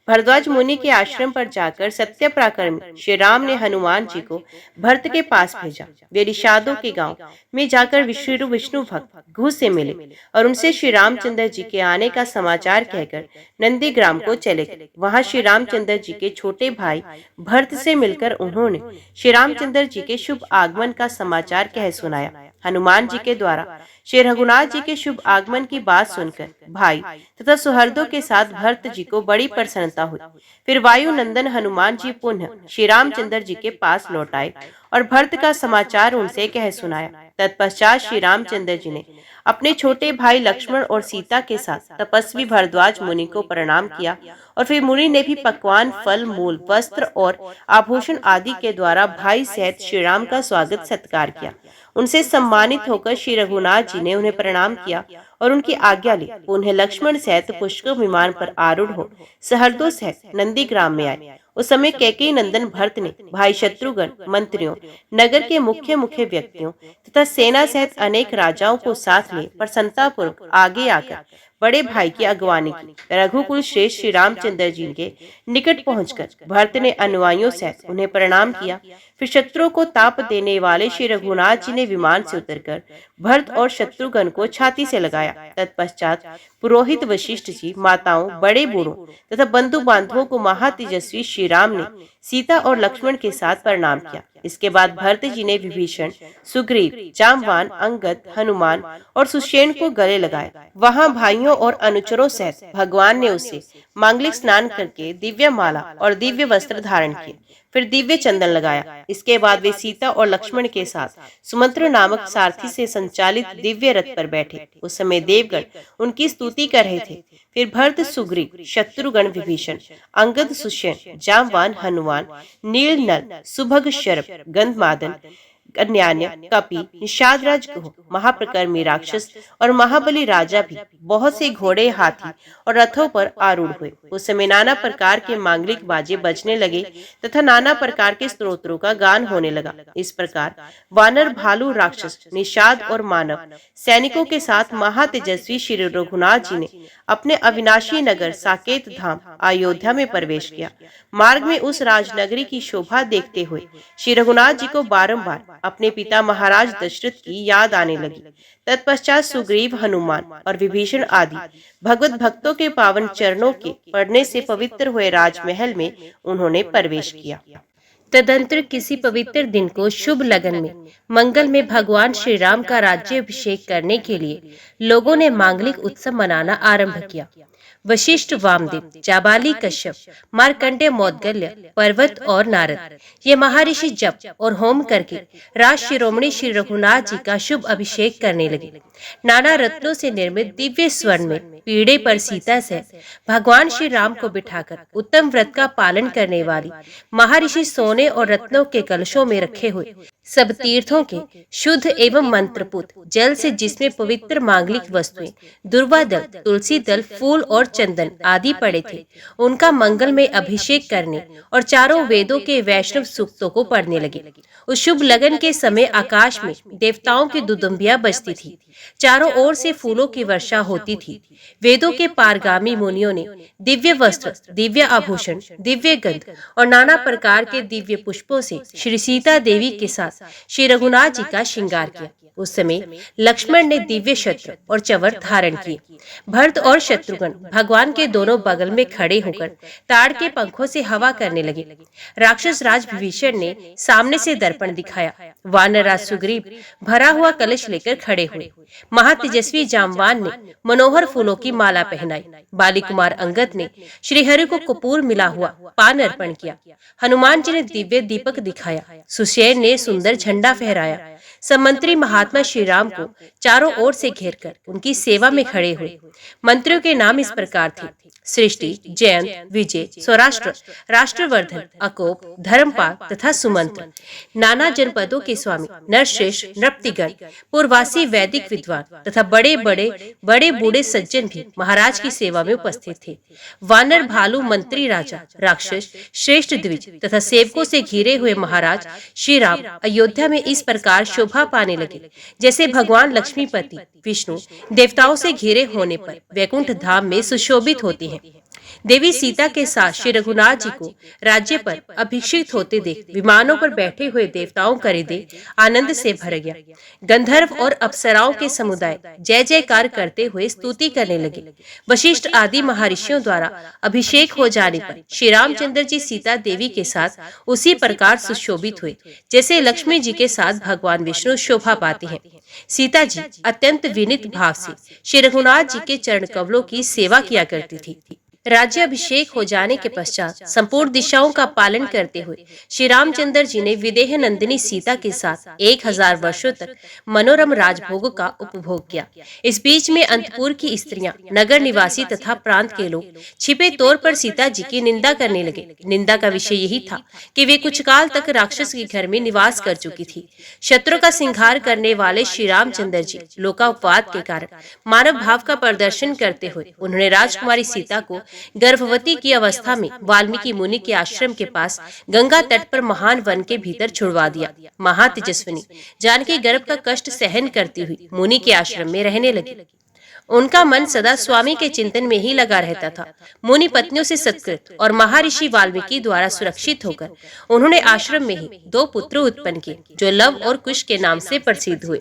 भरद्वाज मुनि के आश्रम पर जाकर सत्य पराक्रमी श्री राम ने हनुमान जी को भरत के पास भेजा। वे निषादों के गांव में जाकर विष्णु भक्त घू से मिले और उनसे श्री रामचंद्र जी के आने का समाचार कहकर नंदीग्राम को चले गए। वहां श्री रामचंद्र जी के छोटे भाई भरत से मिलकर उन्होंने श्री रामचंद्र जी के शुभ आगमन का समाचार कह सुनाया। हनुमान जी के द्वारा श्री रघुनाथ जी के शुभ आगमन की बात सुनकर भाई तथा सुहृदों के साथ भरत जी को बड़ी प्रसन्नता हुई। फिर वायु नंदन हनुमान जी पुनः श्री रामचंद्र जी के पास लौट आए और भरत का समाचार उनसे कह सुनाया। तत्पश्चात श्री रामचंद्र जी ने अपने छोटे भाई लक्ष्मण और सीता के साथ तपस्वी भरद्वाज मुनि को प्रणाम किया और फिर मुनि ने भी पकवान, फल, मूल, वस्त्र और आभूषण आदि के द्वारा भाई सहित श्री राम का स्वागत सत्कार किया। उनसे सम्मानित होकर श्री रघुनाथ जी ने उन्हें प्रणाम किया और उनकी आज्ञा ली। उन्हें लक्ष्मण सहित पुष्कर विमान पर आरूढ़ हो सहर्दों सहित नंदीग्राम में आए। उस समय कैकेयी नंदन भरत ने भाई शत्रुघ्न, मंत्रियों, नगर के मुख्य व्यक्तियों तथा सेना सहित अनेक राजाओं को साथ ले प्रसन्नता पूर्वक आगे आकर बड़े भाई की अगवानी की। रघुकुल श्रेष्ठ श्री रामचंद्र जी के निकट पहुंचकर भरत ने अनुयायियों सहित उन्हें प्रणाम किया। फिर शत्रुओं को ताप देने वाले श्री रघुनाथ जी ने विमान से उतरकर भरत और शत्रुघ्न को छाती से लगाया। तत्पश्चात पुरोहित वशिष्ठ जी, माताओं, बड़े बूढ़ों तथा बंधु बांधवों को महातेजस्वी श्री राम ने सीता और लक्ष्मण के साथ प्रणाम किया। इसके बाद भरत जी ने विभीषण, सुग्रीव, जामवान, अंगद, हनुमान और सुषेण को गले लगाया। वहां भाइयों और अनुचरों सहित भगवान ने उसे मांगलिक स्नान करके दिव्य माला और दिव्य वस्त्र धारण किए, फिर दिव्य चंदन लगाया। इसके बाद वे सीता और लक्ष्मण के साथ सुमंत्र नामक सारथी से संचालित दिव्य रथ पर बैठे। उस समय देवगण उनकी स्तुति कर रहे थे। फिर भरत, सुग्रीव, शत्रुघ्न, विभीषण, अंगद, सुषेण, जामवान, हनुमान, नील नल, सुभग, शरभ, गंधमादन, अन्यान्य, कपि, निषादराज, गुह, महाप्रकर्मी राक्षस और महाबली राजा भी बहुत से घोड़े, हाथी और रथों पर आरूढ़ हुए। उस समय नाना प्रकार के मांगलिक बाजे बजने लगे तथा नाना प्रकार के स्तोत्रों का गान होने लगा। इस प्रकार वानर, भालू, राक्षस, निषाद और मानव सैनिकों के साथ महातेजस्वी श्री रघुनाथ जी ने अपने अविनाशी नगर साकेत धाम अयोध्या में प्रवेश किया। मार्ग में उस राजनगरी की शोभा देखते हुए श्री रघुनाथ जी को बारंबार अपने पिता महाराज दशरथ की याद आने लगी। तत्पश्चात सुग्रीव, हनुमान और विभीषण आदि भगवत भक्तों के पावन चरणों के पढ़ने से पवित्र हुए राजमहल में उन्होंने प्रवेश किया। तदंतर किसी पवित्र दिन को शुभ लगन में मंगल में भगवान श्री राम का राज्याभिषेक करने के लिए लोगों ने मांगलिक उत्सव मनाना आरंभ किया। वशिष्ठ, वामदेव, जाबाली, कश्यप, मार्कंडेय, मौद्गल्य, पर्वत और नारद ये महर्षि जप और होम करके राज शिरोमणि श्री रघुनाथ जी का शुभ अभिषेक करने लगे। नाना रत्नों से निर्मित दिव्य स्वर्ण में पीढ़े पर सीता से भगवान श्री राम को बिठाकर उत्तम व्रत का पालन करने वाली महर्षि सोने और रत्नों के कलशों में रखे हुए सब तीर्थों के शुद्ध एवं मंत्रपूत जल से, जिसमें पवित्र मांगलिक वस्तुएं, दुर्वा दल, तुलसी दल, फूल और चंदन आदि पड़े थे, उनका मंगल में अभिषेक करने और चारों वेदों के वैष्णव सूक्तों को पढ़ने लगे। उस शुभ लगन के समय आकाश में देवताओं की दुदुम्बियां बजती थी, चारों ओर से फूलों की वर्षा होती थी। वेदों के पारगामी मुनियों ने दिव्य वस्त्र, दिव्य आभूषण, दिव्य गंध और नाना प्रकार के दिव्य पुष्पों से श्री सीता देवी के साथ श्री रघुनाथ जी का श्रृंगार किया। उस समय लक्ष्मण ने दिव्य शस्त्र और चवर धारण किए। भरत और शत्रुघ्न भगवान के दोनों बगल में खड़े होकर ताड़ के पंखों से हवा करने लगे। राक्षस राज विभीषण ने सामने से दर्पण दिखाया। वानर राज सुग्रीव भरा हुआ कलश लेकर खड़े हुए। महातेजस्वी जामवान ने मनोहर फूलों की माला पहनाई। बाली कुमार अंगद ने श्रीहरि को कपूर मिला हुआ पान अर्पण किया। हनुमान जी ने दिव्य दीपक दिखाया। सुशेन ने सुंदर झंडा फहराया। समंत्री महात्मा श्री राम को चारों ओर से घेरकर उनकी सेवा में खड़े हुए। मंत्रियों के नाम इस प्रकार थे: सृष्टि, जयंत, विजय, स्वराष्ट्र, राष्ट्रवर्धन, अकोप, धर्मपाल तथा सुमंत्र। नाना जनपदों के स्वामी, नरश्रेष्ठ, नृपतिगण, पूर्ववासी वैदिक विद्वान तथा बड़े बूढ़े सज्जन भी महाराज की सेवा में उपस्थित थे। वानर, भालू, मंत्री, राजा, राक्षस, श्रेष्ठ द्विज तथा सेवकों से घिरे हुए महाराज श्री राम अयोध्या में इस प्रकार शोभा पाने लगे जैसे भगवान लक्ष्मीपति विष्णु देवताओं से घिरे होने पर वैकुंठ धाम में सुशोभित होते हैं। देवी सीता के साथ श्री रघुनाथ जी को राज्य पर अभिषिक्त होते देख विमानों पर बैठे हुए देवताओं का हृदय आनंद से भर गया। गंधर्व और अप्सराओं के समुदाय जय जयकार करते हुए स्तुति करने लगे। वशिष्ठ आदि महर्षियों द्वारा अभिषेक हो जाने पर श्री रामचंद्र जी सीता देवी के साथ उसी प्रकार सुशोभित हुए जैसे लक्ष्मी जी के साथ भगवान विष्णु शोभा पाते हैं। सीता जी अत्यंत विनीत भाव से श्री रघुनाथ जी के चरण कमलों की सेवा किया करती थी। राज्य अभिषेक हो जाने के पश्चात संपूर्ण दिशाओं का पालन करते हुए श्री रामचंद्र जी ने विदेह नंदिनी सीता के साथ 1000 वर्षों तक मनोरम राजभोग का उपभोग किया। इस बीच में अंतपुर की स्त्रियां, नगर निवासी तथा प्रांत के लोग छिपे तौर पर सीता जी की निंदा करने लगे। निंदा का विषय यही था कि वे कुछ काल तक राक्षस के घर में निवास कर चुकी थी। शत्रु का संहार करने वाले श्री रामचंद्र जी लोकापवाद के कारण मानव भाव का प्रदर्शन करते हुए उन्होंने राजकुमारी सीता को गर्भवती की अवस्था में वाल्मीकि मुनि के आश्रम के पास गंगा तट पर महान वन के भीतर छुड़वा दिया। महातेजस्विनी जानकी गर्भ का कष्ट सहन करती हुई मुनि के आश्रम में रहने लगी। उनका मन सदा स्वामी के चिंतन में ही लगा रहता था। मुनि पत्नियों से सत्कृत और महर्षि वाल्मीकि द्वारा सुरक्षित होकर उन्होंने आश्रम में ही 2 पुत्र उत्पन्न किए जो लव और कुश के नाम से प्रसिद्ध हुए।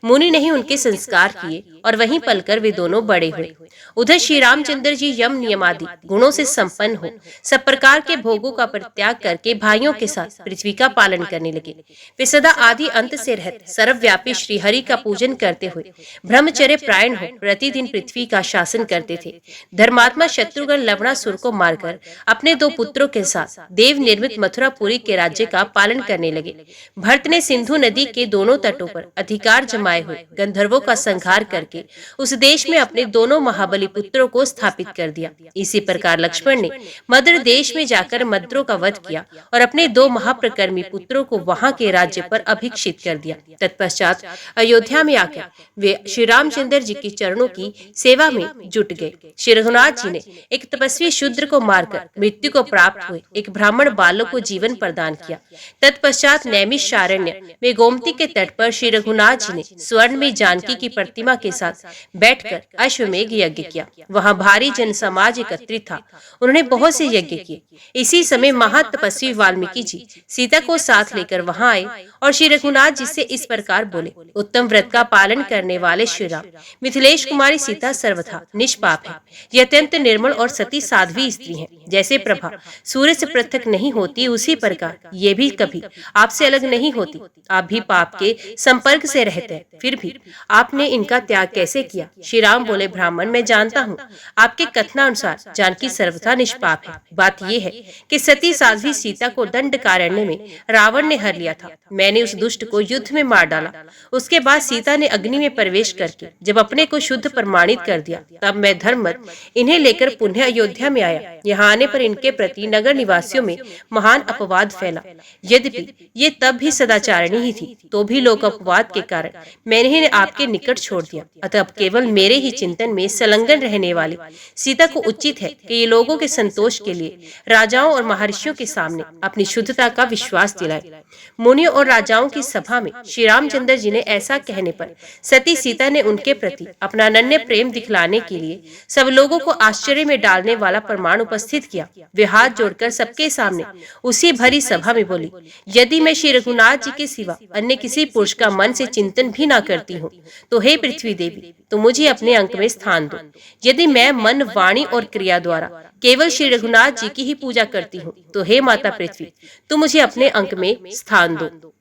मुनि ने ही उनके संस्कार किए और वहीं पलकर वे दोनों बड़े हुए। उधर श्री रामचंद्र जी यम नियमादि गुणों से संपन्न हो सब प्रकार के भोगों का परित्याग करके भाइयों के साथ पृथ्वी का पालन करने लगे। वे सदा आदि अंत से रहित सर्वव्यापी श्री हरि का पूजन करते हुए ब्रह्मचर्य प्रायण हो प्रतिदिन पृथ्वी का शासन करते थे। धर्मात्मा शत्रुघ्न लवणासुर को मारकर अपने 2 पुत्रों के साथ देव निर्मित मथुरापुरी के राज्य का पालन करने लगे। भरत ने सिंधु नदी के दोनों तटों पर अधिकार जमाए हुए गंधर्वों का संहार करके उस देश में अपने दोनों महाबली पुत्रों को स्थापित कर दिया। इसी प्रकार लक्ष्मण ने मद्र देश में जाकर मद्रों का वध किया और अपने 2 महाप्रकर्मी पुत्रों को वहां के राज्य पर अभिषिक्त कर दिया। तत्पश्चात अयोध्या में आकर वे श्री रामचंद्र जी के चरणों की सेवा में जुट गए। श्री रघुनाथ जी ने एक तपस्वी शूद्र को मारकर मृत्यु को प्राप्त हुए एक ब्राह्मण बालक को जीवन प्रदान किया। तत्पश्चात नैमिषारण्य में गोमती के तट पर श्री रघुनाथ जी ने स्वर्ण में जानकी की प्रतिमा के साथ बैठकर अश्वमेघ यज्ञ किया। वहां भारी जन समाज एकत्रित था। उन्होंने बहुत से यज्ञ किए। इसी समय महातपस्वी वाल्मीकि जी सीता को साथ लेकर वहां आए और श्री रघुनाथ जी से इस प्रकार बोले: उत्तम व्रत का पालन करने वाले श्री राम मिथिलेश कुमार कुमारी सीता सर्वथा निष्पाप है। यह अत्यंत निर्मल और सती साध्वी स्त्री है। जैसे प्रभा सूर्य से पृथक नहीं होती, उसी प्रकार ये भी कभी आपसे अलग नहीं होती। आप भी पाप के संपर्क से रहते हैं, फिर भी आपने इनका त्याग कैसे किया? श्री राम बोले, ब्राह्मण, मैं जानता हूँ आपके कथनानुसार जानकी सर्वथा निष्पाप है। बात यह है कि सती साध्वी सीता को दंडकारण्य में रावण ने हर लिया था। मैंने उस दुष्ट को युद्ध में मार डाला। उसके बाद सीता ने अग्नि में प्रवेश करके जब अपने को शुद्ध प्रमाणित कर दिया, तब मैं धर्ममत इन्हें लेकर पुनः अयोध्या में आया। यहाँ आने पर इनके प्रति नगर निवासियों में महान अपवाद फैला। यद्यपि ये तब भी सदाचारिणी ही थी, तो भी लोक अपवाद के कारण मैंने इन्हें आपके निकट छोड़ दिया। अतः अब केवल मेरे ही चिंतन में संलग्न रहने वाली सीता को उचित है कि ये लोगों के संतोष के लिए राजाओं और महर्षियों के सामने अपनी शुद्धता का विश्वास दिलाए। मुनियों और राजाओं की सभा में श्री रामचंद्र जी ने ऐसा कहने पर सती सीता ने उनके प्रति अपना अनन्य प्रेम दिखलाने के लिए सब लोगों को आश्चर्य में डालने वाला प्रमाण उपस्थित किया। वे हाथ जोड़कर सबके सामने उसी भरी सभा में बोली, यदि मैं श्री रघुनाथ जी के सिवा अन्य किसी पुरुष का मन से चिंतन भी ना करती हूँ, तो हे पृथ्वी देवी, तो मुझे अपने अंक में स्थान दो। यदि मैं मन, वाणी और क्रिया द्वारा केवल श्री रघुनाथ जी की ही पूजा करती हूँ, तो हे माता पृथ्वी, तो मुझे अपने अंक में स्थान दो।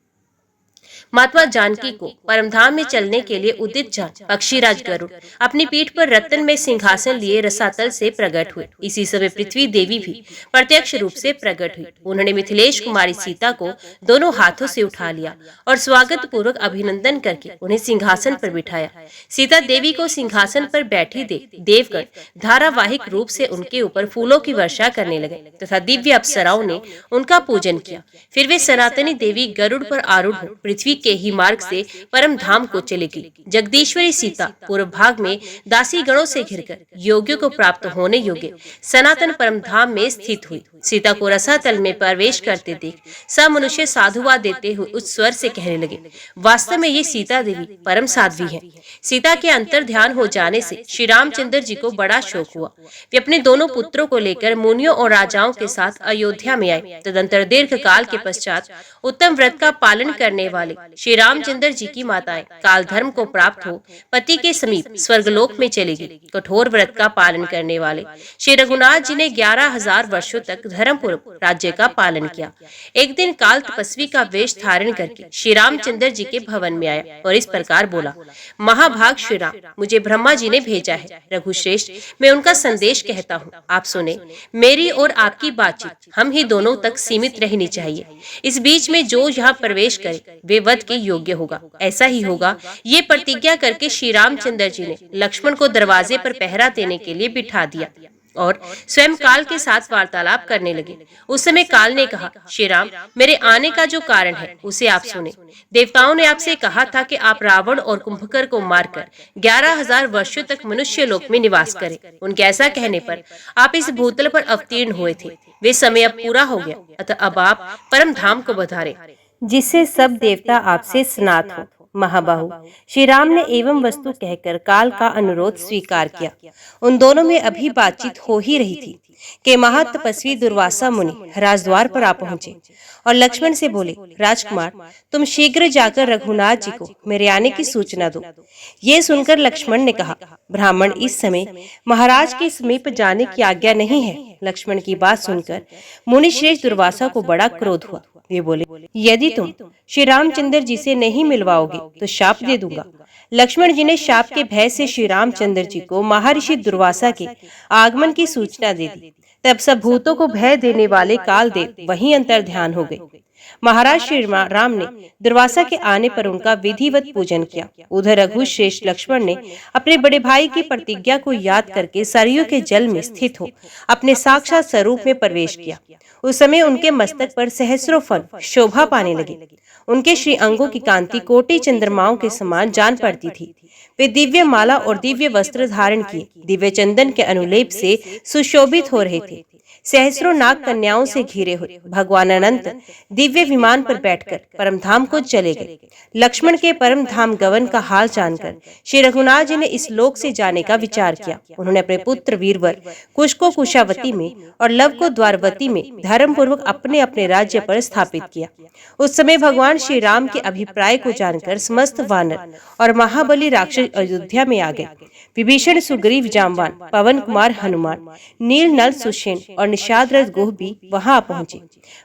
महात्मा जानकी को परमधाम में चलने के लिए उदित जान पक्षीराज गरुड़ अपनी पीठ पर रत्न में सिंहासन लिए रसातल से प्रकट हुए। इसी समय पृथ्वी देवी भी प्रत्यक्ष रूप से प्रकट हुई। उन्होंने मिथिलेश कुमारी सीता को दोनों हाथों से उठा लिया और स्वागत पूर्वक अभिनंदन करके उन्हें सिंहासन पर बिठाया। सीता देवी को सिंहासन पर बैठी देख देवगण धारावाहिक रूप से उनके ऊपर फूलों की वर्षा करने लगे तथा दिव्य अप्सराओं ने उनका पूजन किया। फिर वे सनातनी देवी गरुड़ पर आरूढ़ हो पृथ्वी के ही मार्ग से परम धाम को चलेगी। जगदीश्वरी सीता पूर्व भाग में दासी गणों से घिरकर योगियों को प्राप्त होने योग्य सनातन परम धाम में स्थित हुई। सीता को रसातल में प्रवेश करते देख सब मनुष्य साधुवाद देते हुए उच्च स्वर से कहने लगे, वास्तव में ये सीता देवी परम साध्वी है। सीता के अंतर ध्यान हो जाने से श्री रामचंद्र जी को बड़ा शोक हुआ। वे अपने दोनों पुत्रों को लेकर मुनियों और राजाओं के साथ अयोध्या में आए। तदंतर दीर्घ काल के पश्चात उत्तम व्रत का पालन करने वाले श्री रामचंद्र जी की माताएं काल धर्म को प्राप्त हो पति के समीप स्वर्गलोक में चलेगी। कठोर व्रत का पालन करने वाले श्री रघुनाथ जी ने 11,000 वर्षों तक धर्मपूर्वक राज्य का पालन किया। एक दिन काल तपस्वी का वेश धारण करके श्री रामचंद्र जी के भवन में आया और इस प्रकार बोला, महाभाग श्री राम, मुझे ब्रह्मा जी ने भेजा है। रघुश्रेष्ठ, मैं उनका संदेश कहता हूँ, आप सुने। मेरी और आपकी बातचीत हम ही दोनों तक सीमित रहनी चाहिए। इस बीच में जो यहाँ प्रवेश करे वे वध के योग्य होगा। ऐसा ही होगा, ये प्रतिज्ञा करके श्री रामचंद्र जी ने लक्ष्मण को दरवाजे पर पहरा देने के लिए बिठा दिया और स्वयं काल के साथ वार्तालाप करने लगे। उस समय काल ने कहा, श्री राम, मेरे आने का जो कारण है उसे आप सुने। देवताओं ने आपसे कहा था कि आप रावण और कुंभकर को मारकर 11,000 वर्षों तक मनुष्य लोक में निवास करें। उनके ऐसा कहने पर आप इस भूतल पर अवतीर्ण हुए थे। वे समय अब पूरा हो गया, अतः अब आप परम धाम को बधारे, जिससे सब देवता आपसे स्नात हो। महाबाहु, श्री राम ने एवं वस्तु कहकर काल का अनुरोध स्वीकार किया। उन दोनों में अभी बातचीत हो ही रही थी कि महातपस्वी दुर्वासा मुनि राजद्वार पर आ पहुंचे और लक्ष्मण से बोले, राजकुमार, तुम शीघ्र जाकर रघुनाथ जी को मेरे आने की सूचना दो। ये सुनकर लक्ष्मण ने कहा, ब्राह्मण, इस समय महाराज के समीप जाने की आज्ञा नहीं है। लक्ष्मण की बात सुनकर मुनिश्रेष्ठ दुर्वासा को बड़ा क्रोध हुआ। वे बोले, यदि तुम श्री रामचंद्र जी से नहीं मिलवाओगे तो शाप दे दूंगा। लक्ष्मण जी ने शाप के भय से श्री रामचंद्र जी को महर्षि दुर्वासा के आगमन की सूचना दे दी। तब सब भूतों को भय देने वाले कालदेव वहीं अंतर ध्यान हो गए। महाराज श्री राम ने दुर्वासा के आने पर उनका विधिवत पूजन किया। उधर रघुश्रेष्ठ लक्ष्मण ने अपने बड़े भाई की प्रतिज्ञा को याद करके सरयू के जल में स्थित हो अपने साक्षात स्वरूप में प्रवेश किया। उस समय उनके मस्तक पर सहस्रों फल शोभा पाने लगे। उनके श्री अंगों की कांति कोटि चंद्रमाओं के समान जान पड़ती थी। वे दिव्य माला और दिव्य वस्त्र धारण किए दिव्य चंदन के अनुलेप से सुशोभित हो रहे थे। सहस्रों नाग कन्याओं से घिरे हुए भगवान अनंत दिव्य विमान पर बैठकर परमधाम को चले गए। लक्ष्मण के परम धाम गमन का हाल जानकर श्री रघुनाथ जी ने इस लोक से जाने का विचार किया। उन्होंने अपने पुत्र वीरवर कुश को कुशावती में और लव को द्वारवती में धर्म पूर्वक अपने अपने राज्य पर स्थापित किया। उस समय भगवान श्री राम के अभिप्राय को जानकर समस्त वानर और महाबली राक्षस अयोध्या में आ गए। विभीषण, सुग्रीव, जामवान, पवन कुमार हनुमान, नील नल सुषेण और निषाद रथ गोह भी वहां पहुंचे।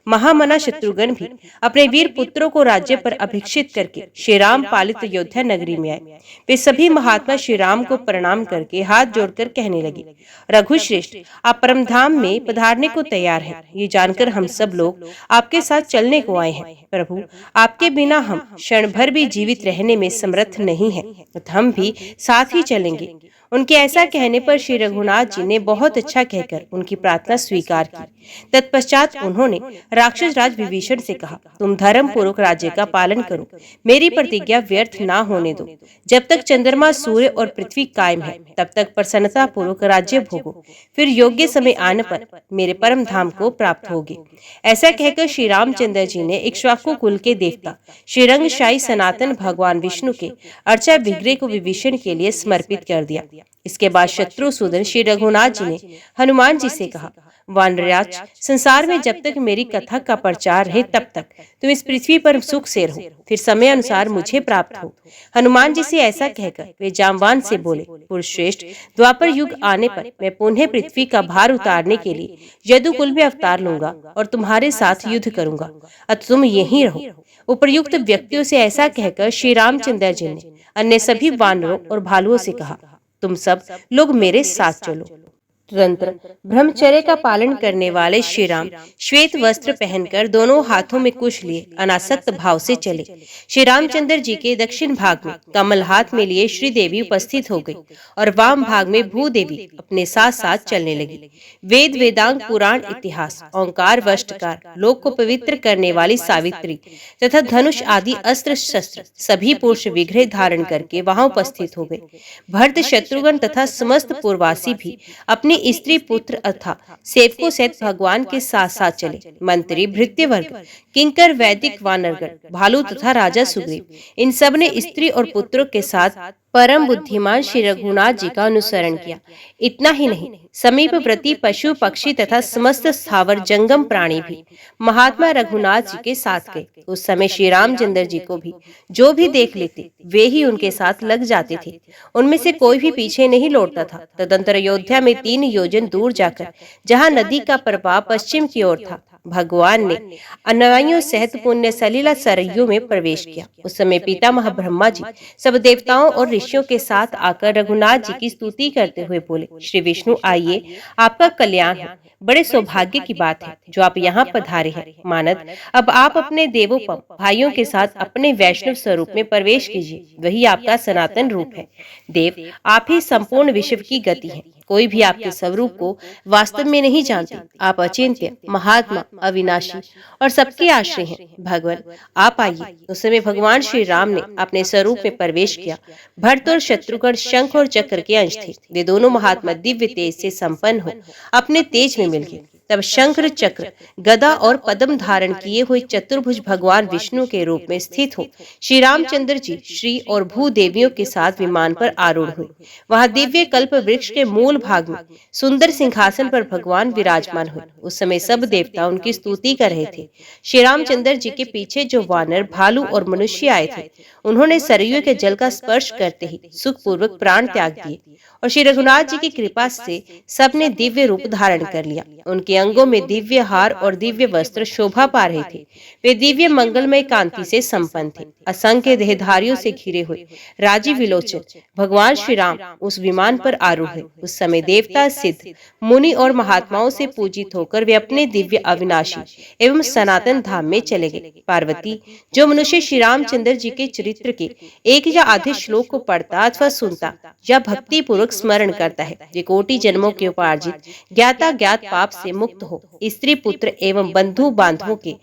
महामना शत्रुघ्न भी अपने वीर पुत्रों को राज्य पर अभिषिक्त करके श्री राम पालित अयोध्या नगरी में आए। वे सभी महात्मा श्री राम को प्रणाम करके हाथ जोड़कर कहने लगे, रघुश्रेष्ठ, आप परमधाम में पधारने को तैयार हैं। ये जानकर हम सब लोग आपके साथ चलने को आए हैं। प्रभु, आपके बिना हम क्षण भर भी जीवित रहने में समर्थ नहीं हैं, तो हम भी साथ ही चलेंगे। उनके ऐसा कहने पर श्री रघुनाथ जी ने बहुत अच्छा कहकर उनकी प्रार्थना स्वीकार की। तत्पश्चात उन्होंने राक्षस राज विभीषण से कहा, तुम धर्म पूर्वक राज्य का पालन करो, मेरी प्रतिज्ञा व्यर्थ ना होने दो। जब तक चंद्रमा, सूर्य और पृथ्वी कायम है, तब तक प्रसन्नता पूर्वक राज्य भोगो, फिर योग्य समय आने पर मेरे परम धाम को प्राप्त होगे। ऐसा कहकर श्री रामचंद्र जी ने इक्ष्वाकु कुल के देवता श्री रंगशाही सनातन भगवान विष्णु के अर्चा विग्रह को विभीषण के लिए समर्पित कर दिया। इसके बाद शत्रुसूदन श्री रघुनाथ जी ने हनुमान जी से कहा, वानरराज, संसार में जब तक मेरी कथा का प्रचार रहे तब तक तुम इस पृथ्वी पर सुख से रहो, फिर समय अनुसार मुझे प्राप्त हो। हनुमान जी से ऐसा कहकर वे जामवान से बोले, पुरुषश्रेष्ठ, द्वापर युग आने पर मैं पुनः पृथ्वी का भार उतारने के लिए यदुकुल में अवतार लूंगा और तुम्हारे साथ युद्ध करूंगा, अतः तुम यहीं रहो। उपर्युक्त व्यक्तियों से ऐसा कहकर श्री रामचंद्र जी ने अन्य सभी वानरों और भालुओं से कहा, तुम सब लोग मेरे साथ चलो। तुरंत ब्रह्मचर्य का पालन करने वाले श्री राम श्वेत वस्त्र पहनकर दोनों हाथों में कुश लिए अनासक्त भाव से चले। श्री रामचंद्र जी के दक्षिण भाग में कमल हाथ में लिए श्री देवी उपस्थित हो गई और वाम भाग में भूदेवी अपने साथ साथ चलने लगी। वेद, वेदांग, पुराण, इतिहास, ओंकार, वष्टकार, लोक को पवित्र करने वाली सावित्री तथा धनुष आदि अस्त्र शस्त्र सभी पुरुष विग्रह धारण करके वहां उपस्थित हो गए। भरत, शत्रुघ्न तथा समस्त पूर्ववासी भी अपनी स्त्री, पुत्र अथा सेवकों सहित भगवान के साथ साथ चले। मंत्री, भृत्य वर्ग, किंकर, वैदिक, वानरगण, भालू तथा राजा सुग्रीव, इन सब ने स्त्री और पुत्रों के साथ परम बुद्धिमान श्री रघुनाथ जी का अनुसरण किया। इतना ही नहीं, समीपवर्ती पशु, पक्षी तथा समस्त स्थावर जंगम प्राणी भी महात्मा रघुनाथ जी के साथ गए। उस समय श्री रामचंद्र जी को भी जो भी देख लेते वे ही उनके साथ लग जाते थे, उनमें से कोई भी पीछे नहीं लौटता था। तदंतर अयोध्या में 3 योजन दूर जाकर जहाँ नदी का प्रवाह पश्चिम की ओर था, भगवान ने अनुयायियों सहित पुण्य सलीला सरयू में प्रवेश किया। उस समय पितामह ब्रह्मा जी सब देवताओं और ऋषियों के साथ आकर रघुनाथ जी की स्तुति करते हुए बोले, श्री विष्णु, आइए, आपका कल्याण हो। बड़े सौभाग्य की बात है जो आप यहाँ पधारे हैं। मानद, अब आप अपने देवोपम भाइयों के साथ अपने वैष्णव स्वरूप में प्रवेश कीजिए, वही आपका सनातन रूप है। देव, आप ही संपूर्ण विश्व की गति है, कोई भी आपके स्वरूप को वास्तव में नहीं जानते। आप अचिंत्य, महात्मा, अविनाशी और सबके आश्रय हैं। भगवान, आप आइए। उस समय भगवान श्री राम ने अपने स्वरूप में प्रवेश किया। भरत और शत्रुघ्न शंख और चक्र के अंश थे। वे दोनों महात्मा दिव्य तेज से संपन्न हो अपने तेज में मिल गए। तब शंख, चक्र, गदा और पद्म धारण किए हुए चतुर्भुज भगवान विष्णु के रूप में स्थित हो श्री रामचंद्र जी श्री और भूदेवियों के साथ विमान पर आरूढ़ हुए। वहां दिव्य कल्प वृक्ष के मूल भाग में सुंदर सिंहासन पर भगवान विराजमान हुए। उस समय सब देवता उनकी स्तुति कर रहे थे। श्री रामचंद्र जी के पीछे जो वानर, भालू और मनुष्य आए थे, उन्होंने सरयू के जल का स्पर्श करते ही सुखपूर्वक प्राण त्याग दिए और श्री रघुनाथ जी की कृपा से सबने दिव्य रूप धारण कर लिया। उनके अंगों में दिव्य हार और दिव्य वस्त्र शोभा पा रहे थे। वे दिव्य मंगलमय कांति से संपन्न थे। असंख्य देहधारियों से घिरे हुए राजीव विलोचन भगवान श्री राम उस विमान पर आरूढ़ हुए। उस समय देवता, सिद्ध, मुनि और महात्माओं से पूजित होकर वे अपने दिव्य, अविनाशी एवं सनातन धाम में चले गए। पार्वती, जो मनुष्य श्री रामचंद्र जी के चरित्र के एक या आधे श्लोक को पढ़ता अथवा सुनता या भक्ति पूर्वक स्मरण करता है, वे कोटि जन्मों के उपार्जित ज्ञाता ज्ञात पाप से मुक्त हो स्त्री, पुत्र एवं बंधु बांधवों के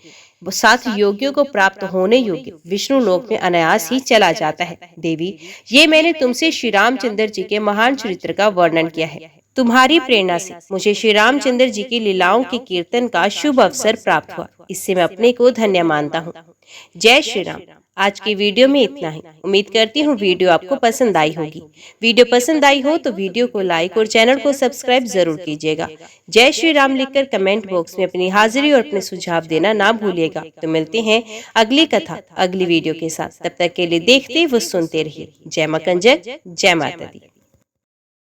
साथ योगियों को प्राप्त होने योग्य विष्णु लोक में अनायास ही चला जाता है। देवी, ये मैंने तुमसे श्री रामचंद्र जी के महान चरित्र का वर्णन किया है। तुम्हारी प्रेरणा से मुझे श्री रामचंद्र जी की लीलाओं के कीर्तन का शुभ अवसर प्राप्त हुआ। इससे मैं अपने को धन्य मानता हूँ। जय श्री राम। आज की वीडियो में इतना ही। उम्मीद करती हूँ वीडियो आपको पसंद आई होगी। वीडियो पसंद आई हो तो वीडियो को लाइक और चैनल को सब्सक्राइब जरूर कीजिएगा। जय श्री राम लिखकर कमेंट बॉक्स में अपनी हाजिरी और अपने सुझाव देना ना भूलिएगा। तो मिलते हैं अगली कथा अगली वीडियो के साथ। तब तक के लिए देखते व सुनते रहिए। जय मां कंजक, जय माता दी।